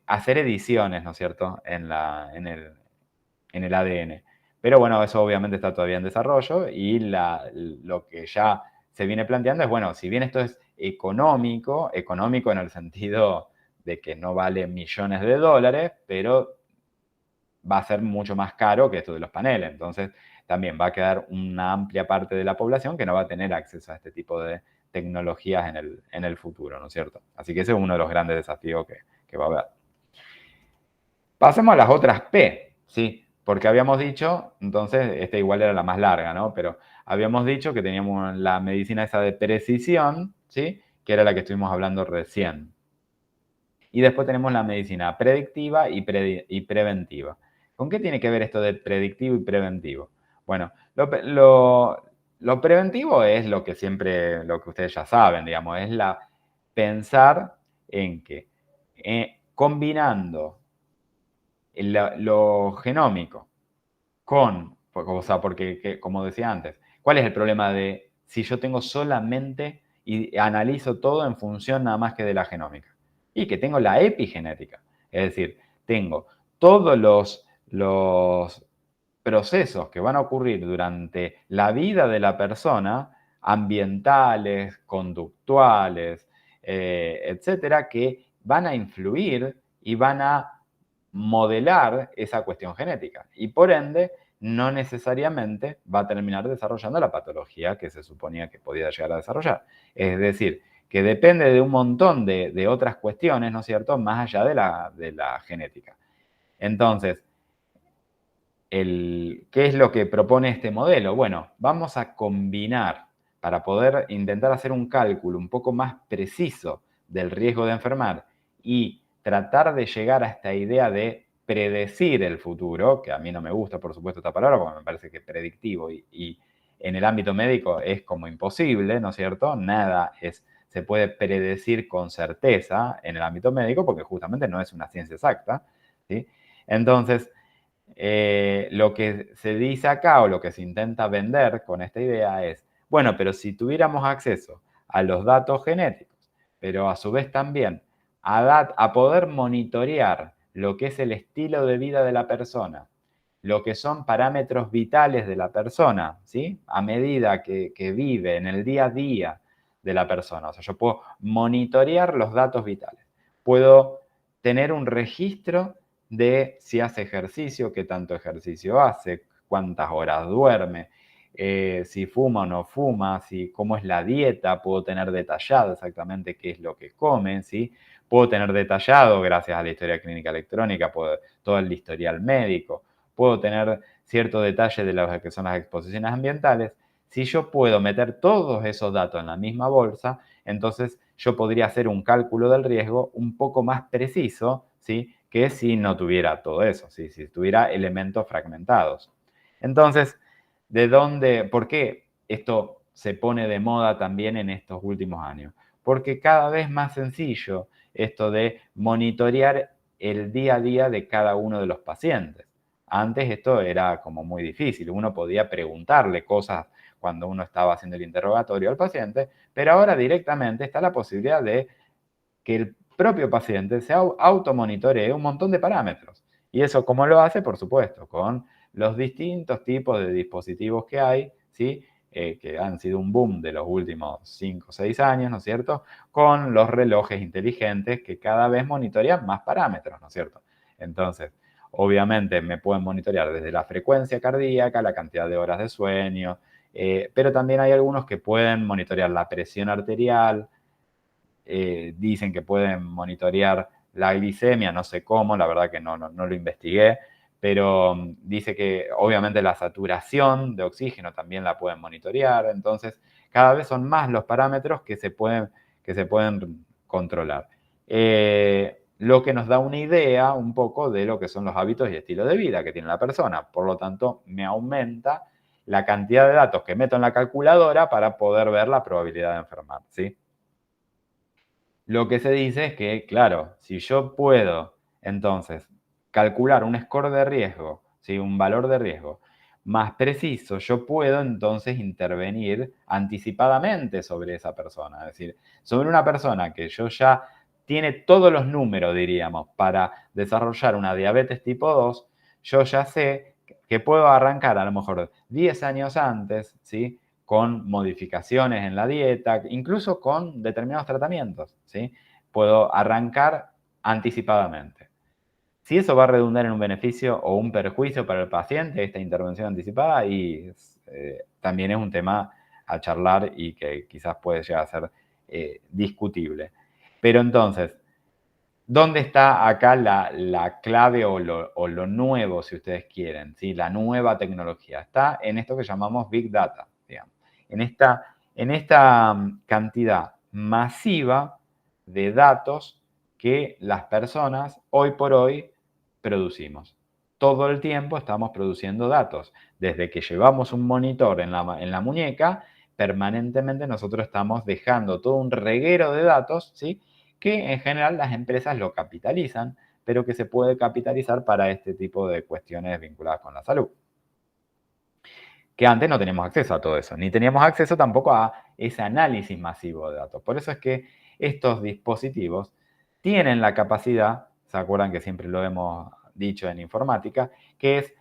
hacer ediciones, ¿no es cierto?, en el ADN. Pero bueno, eso obviamente está todavía en desarrollo y lo que ya se viene planteando es, bueno, si bien esto es económico en el sentido de que no vale millones de dólares, pero va a ser mucho más caro que esto de los paneles. Entonces, también va a quedar una amplia parte de la población que no va a tener acceso a este tipo de tecnologías en el futuro, ¿no es cierto? Así que ese es uno de los grandes desafíos que va a haber. Pasemos a las otras P, ¿sí? Porque habíamos dicho, entonces, esta igual era la más larga, ¿no? Pero habíamos dicho que teníamos la medicina esa de precisión, ¿sí? Que era la que estuvimos hablando recién. Y después tenemos la medicina predictiva y preventiva. ¿Con qué tiene que ver esto de predictivo y preventivo? Bueno, lo preventivo es lo que siempre, lo que ustedes ya saben, digamos, es pensar en que combinando lo genómico o sea, porque, como decía antes, ¿cuál es el problema de si yo tengo solamente y analizo todo en función nada más que de la genómica? Y que tengo la epigenética, es decir, tengo todos los procesos que van a ocurrir durante la vida de la persona, ambientales, conductuales, etcétera, que van a influir y van a modelar esa cuestión genética. Y por ende, no necesariamente va a terminar desarrollando la patología que se suponía que podía llegar a desarrollar. Es decir, que depende de un montón de otras cuestiones, ¿no es cierto?, más allá de la genética. Entonces, ¿qué es lo que propone este modelo? Bueno, vamos a combinar para poder intentar hacer un cálculo un poco más preciso del riesgo de enfermar y tratar de llegar a esta idea de predecir el futuro, que a mí no me gusta, por supuesto, esta palabra, porque me parece que es predictivo y en el ámbito médico es como imposible, ¿no es cierto? Nada se puede predecir con certeza en el ámbito médico porque justamente no es una ciencia exacta, ¿sí? Entonces, lo que se dice acá o lo que se intenta vender con esta idea es, bueno, pero si tuviéramos acceso a los datos genéticos, pero a su vez también a poder monitorear lo que es el estilo de vida de la persona, lo que son parámetros vitales de la persona, ¿sí? A medida que vive en el día a día de la persona. O sea, yo puedo monitorear los datos vitales. Puedo tener un registro de si hace ejercicio, qué tanto ejercicio hace, cuántas horas duerme, si fuma o no fuma, cómo es la dieta, puedo tener detallado exactamente qué es lo que come, ¿sí? Puedo tener detallado, gracias a la historia clínica electrónica, todo el historial médico, puedo tener cierto detalle de lo que son las exposiciones ambientales. Si yo puedo meter todos esos datos en la misma bolsa, entonces yo podría hacer un cálculo del riesgo un poco más preciso, ¿sí?, que si no tuviera todo eso, ¿sí?, si tuviera elementos fragmentados. Entonces, ¿por qué esto se pone de moda también en estos últimos años? Porque cada vez más sencillo esto de monitorear el día a día de cada uno de los pacientes. Antes esto era como muy difícil, uno podía preguntarle cosas cuando uno estaba haciendo el interrogatorio al paciente, pero ahora directamente está la posibilidad de que el propio paciente se automonitoree un montón de parámetros. Y eso, ¿cómo lo hace? Por supuesto, con los distintos tipos de dispositivos que hay, ¿sí? Que han sido un boom de los últimos 5 o 6 años, ¿no es cierto? Con los relojes inteligentes que cada vez monitorean más parámetros, ¿no es cierto? Entonces, obviamente me pueden monitorear desde la frecuencia cardíaca, la cantidad de horas de sueño, pero también hay algunos que pueden monitorear la presión arterial, dicen que pueden monitorear la glicemia, no sé cómo, la verdad que no lo investigué, pero dice que obviamente la saturación de oxígeno también la pueden monitorear, entonces cada vez son más los parámetros que se pueden controlar. Lo que nos da una idea un poco de lo que son los hábitos y estilo de vida que tiene la persona, por lo tanto me aumenta la cantidad de datos que meto en la calculadora para poder ver la probabilidad de enfermar, ¿sí? Lo que se dice es que, claro, si yo puedo entonces calcular un score de riesgo, ¿sí?, un valor de riesgo más preciso, yo puedo entonces intervenir anticipadamente sobre esa persona. Es decir, sobre una persona que yo ya tiene todos los números, diríamos, para desarrollar una diabetes tipo 2, yo ya sé que puedo arrancar a lo mejor 10 años antes, ¿sí?, con modificaciones en la dieta, incluso con determinados tratamientos, ¿sí? Puedo arrancar anticipadamente. Si eso va a redundar en un beneficio o un perjuicio para el paciente, esta intervención anticipada, también es un tema a charlar y que quizás puede llegar a ser discutible. Pero entonces, ¿dónde está acá la clave o lo nuevo, si ustedes quieren? ¿Sí? La nueva tecnología. Está en esto que llamamos Big Data, digamos. En esta cantidad masiva de datos que las personas hoy por hoy producimos. todo el tiempo estamos produciendo datos. Desde que llevamos un monitor en la muñeca, permanentemente nosotros estamos dejando todo un reguero de datos, ¿sí? Que en general las empresas lo capitalizan, pero que se puede capitalizar para este tipo de cuestiones vinculadas con la salud. Que antes no teníamos acceso a todo eso, ni teníamos acceso tampoco a ese análisis masivo de datos. Por eso es que estos dispositivos tienen la capacidad, ¿se acuerdan que siempre lo hemos dicho en informática? Que es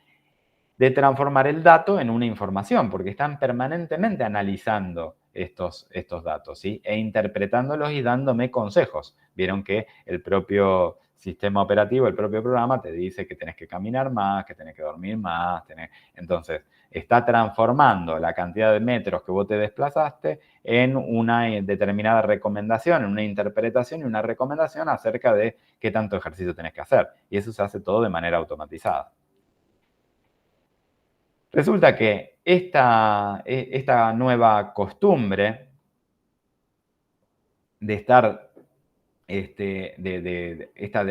de transformar el dato en una información, porque están permanentemente analizando estos datos, ¿sí? E interpretándolos y dándome consejos. Vieron que el propio sistema operativo, el propio programa te dice que tenés que caminar más, que tenés que dormir más. Entonces, está transformando la cantidad de metros que vos te desplazaste en una determinada recomendación, en una interpretación y una recomendación acerca de qué tanto ejercicio tenés que hacer. Y eso se hace todo de manera automatizada. Resulta que esta nueva costumbre de estar, esta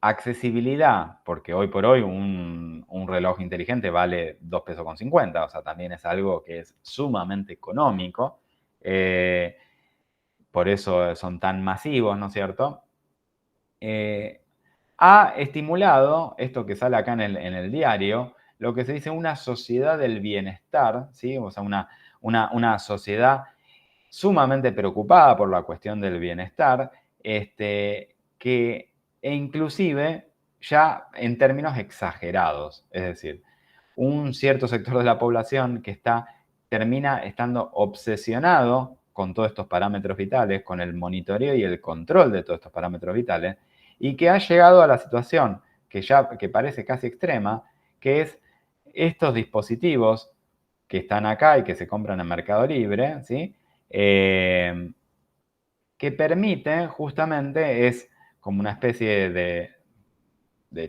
accesibilidad, porque hoy por hoy un reloj inteligente vale 2,50 pesos, o sea, también es algo que es sumamente económico, por eso son tan masivos, ¿no es cierto? Ha estimulado esto que sale acá en el diario, lo que se dice una sociedad del bienestar, ¿sí? O sea, una sociedad sumamente preocupada por la cuestión del bienestar, que, e inclusive ya en términos exagerados, es decir, un cierto sector de la población que termina estando obsesionado con todos estos parámetros vitales, con el monitoreo y el control de todos estos parámetros vitales, y que ha llegado a la situación que parece casi extrema, que es estos dispositivos que están acá y que se compran en Mercado Libre, ¿sí? Que permiten justamente, es como una especie de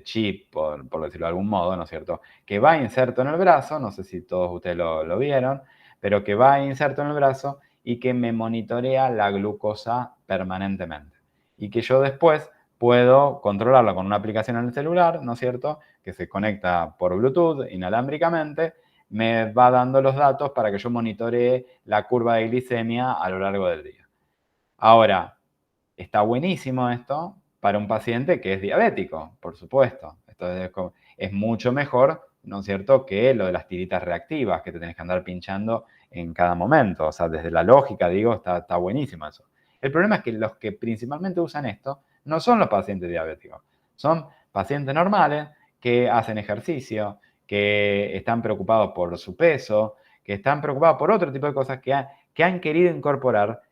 chip, por decirlo de algún modo, ¿no es cierto? Que va inserto en el brazo, no sé si todos ustedes lo vieron, pero que va inserto en el brazo y que me monitorea la glucosa permanentemente. Y que yo después puedo controlarlo con una aplicación en el celular, ¿no es cierto? Que se conecta por Bluetooth inalámbricamente, me va dando los datos para que yo monitoree la curva de glicemia a lo largo del día. Ahora, está buenísimo esto para un paciente que es diabético, por supuesto. Esto es mucho mejor, ¿no es cierto?, que lo de las tiritas reactivas que te tenés que andar pinchando en cada momento. O sea, desde la lógica, digo, está buenísimo eso. El problema es que los que principalmente usan esto no son los pacientes diabéticos, son pacientes normales que hacen ejercicio, que están preocupados por su peso, que están preocupados por otro tipo de cosas que han querido incorporar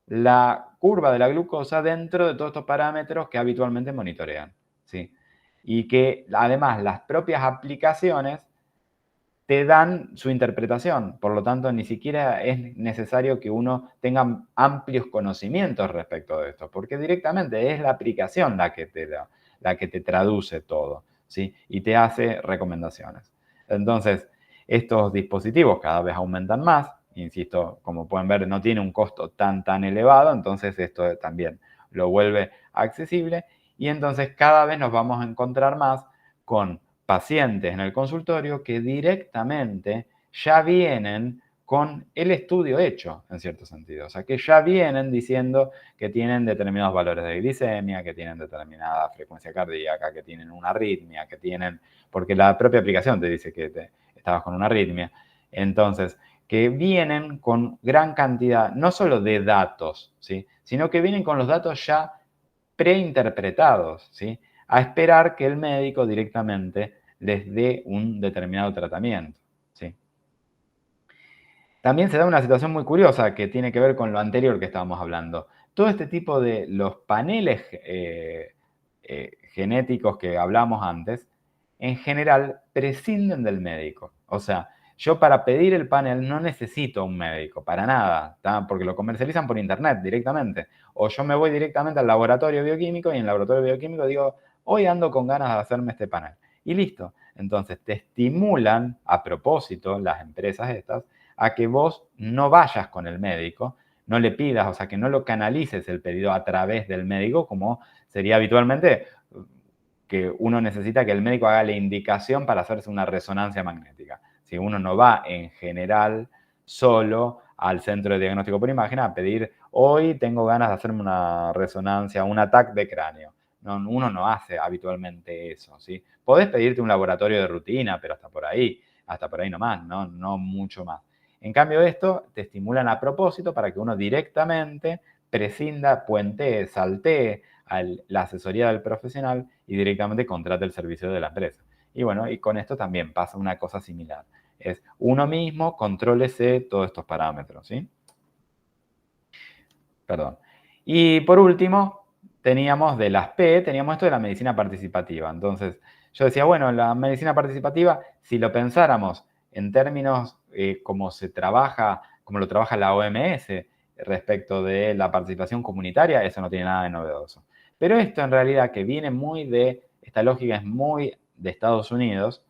la curva de la glucosa dentro de todos estos parámetros que habitualmente monitorean, ¿sí? Y que además las propias aplicaciones te dan su interpretación, por lo tanto ni siquiera es necesario que uno tenga amplios conocimientos respecto de esto, porque directamente es la aplicación la que te da, la que te traduce todo, ¿sí? Y te hace recomendaciones. Entonces, estos dispositivos cada vez aumentan más, insisto, como pueden ver, no tiene un costo tan elevado, entonces esto también lo vuelve accesible y entonces cada vez nos vamos a encontrar más con pacientes en el consultorio que directamente ya vienen con el estudio hecho, en cierto sentido. O sea, que ya vienen diciendo que tienen determinados valores de glicemia, que tienen determinada frecuencia cardíaca, que tienen una arritmia, que tienen, porque la propia aplicación te dice que estabas con una arritmia. Entonces, que vienen con gran cantidad, no solo de datos, ¿sí?, sino que vienen con los datos ya preinterpretados, ¿sí?, a esperar que el médico directamente les dé un determinado tratamiento, ¿sí? También se da una situación muy curiosa que tiene que ver con lo anterior que estábamos hablando. Todo este tipo de los paneles genéticos que hablamos antes, en general prescinden del médico. O sea, yo para pedir el panel no necesito un médico, para nada, porque lo comercializan por internet directamente. O yo me voy directamente al laboratorio bioquímico y en el laboratorio bioquímico digo, hoy ando con ganas de hacerme este panel. Y listo. Entonces te estimulan, a propósito, las empresas estas, a que vos no vayas con el médico, no le pidas, o sea, que no lo canalices el pedido a través del médico, como sería habitualmente. que uno necesita que el médico haga la indicación para hacerse una resonancia magnética. Si uno no va en general solo al centro de diagnóstico por imagen a pedir, hoy tengo ganas de hacerme una resonancia, un ataque de cráneo. No, uno no hace habitualmente eso, ¿sí? Podés pedirte un laboratorio de rutina, pero hasta por ahí nomás, no mucho más. En cambio, esto te estimulan a propósito para que uno directamente prescinda, puentee, saltee a la asesoría del profesional y directamente contrate el servicio de la empresa. Y bueno, y con esto también pasa una cosa similar. Es uno mismo, contrólese todos estos parámetros, ¿sí? Perdón. Y por último, teníamos esto de la medicina participativa. Entonces, yo decía, bueno, la medicina participativa, si lo pensáramos en términos como como lo trabaja la OMS respecto de la participación comunitaria, eso no tiene nada de novedoso. Pero esto en realidad que viene esta lógica es muy de Estados Unidos,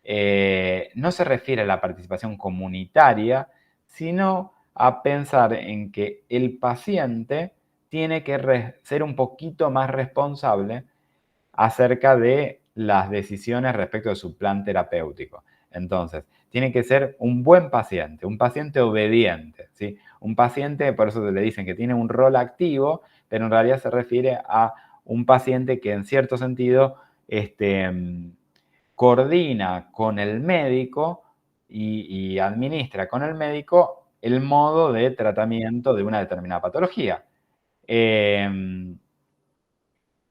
no se refiere a la participación comunitaria, sino a pensar en que el paciente tiene que ser un poquito más responsable acerca de las decisiones respecto de su plan terapéutico. Entonces, tiene que ser un buen paciente, un paciente obediente, ¿sí? Un paciente, por eso le dicen que tiene un rol activo, pero en realidad se refiere a un paciente que en cierto sentido coordina con el médico y administra con el médico el modo de tratamiento de una determinada patología.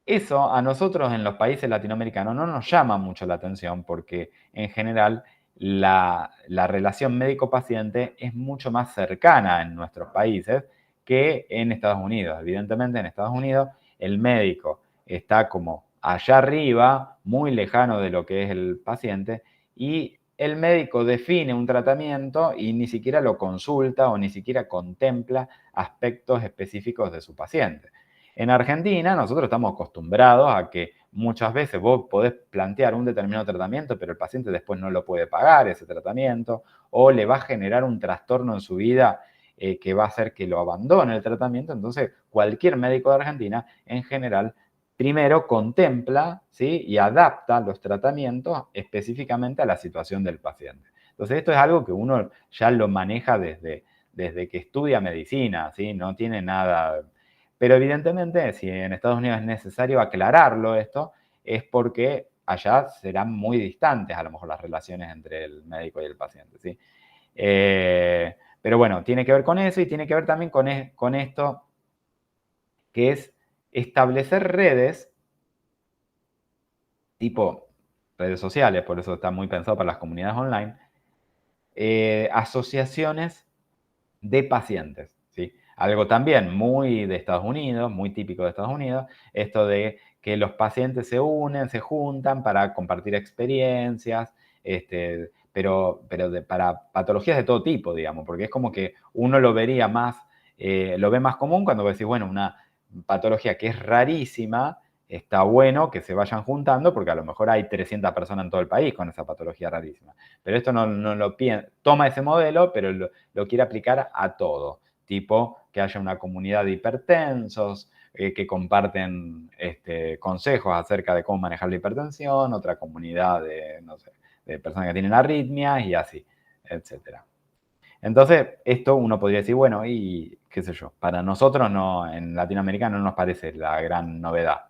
Eso a nosotros en los países latinoamericanos no nos llama mucho la atención porque en general la relación médico-paciente es mucho más cercana en nuestros países que en Estados Unidos. Evidentemente en Estados Unidos el médico está como allá arriba, muy lejano de lo que es el paciente, y el médico define un tratamiento y ni siquiera lo consulta o ni siquiera contempla aspectos específicos de su paciente. En Argentina nosotros estamos acostumbrados a que muchas veces vos podés plantear un determinado tratamiento, pero el paciente después no lo puede pagar ese tratamiento, o le va a generar un trastorno en su vida que va a hacer que lo abandone el tratamiento. Entonces, cualquier médico de Argentina, en general, primero contempla, ¿sí?, y adapta los tratamientos específicamente a la situación del paciente. Entonces, esto es algo que uno ya lo maneja desde que estudia medicina, ¿sí? No tiene nada. Pero evidentemente, si en Estados Unidos es necesario aclararlo esto, es porque allá serán muy distantes a lo mejor las relaciones entre el médico y el paciente, ¿sí? Pero bueno, tiene que ver con eso y tiene que ver también con esto que es establecer redes tipo redes sociales, por eso está muy pensado para las comunidades online, asociaciones de pacientes, ¿sí? Algo también muy de Estados Unidos, muy típico de Estados Unidos, esto de que los pacientes se unen, se juntan para compartir experiencias, pero para patologías de todo tipo, digamos, porque es como que uno lo vería más, lo ve más común cuando decís, bueno, una patología que es rarísima, está bueno que se vayan juntando porque a lo mejor hay 300 personas en todo el país con esa patología rarísima. Pero esto no lo toma ese modelo, pero lo quiere aplicar a todo. Tipo que haya una comunidad de hipertensos que comparten consejos acerca de cómo manejar la hipertensión, otra comunidad de, no sé, de personas que tienen arritmias y así, etcétera. Entonces, esto uno podría decir, bueno, y qué sé yo, para nosotros no, en Latinoamérica no nos parece la gran novedad.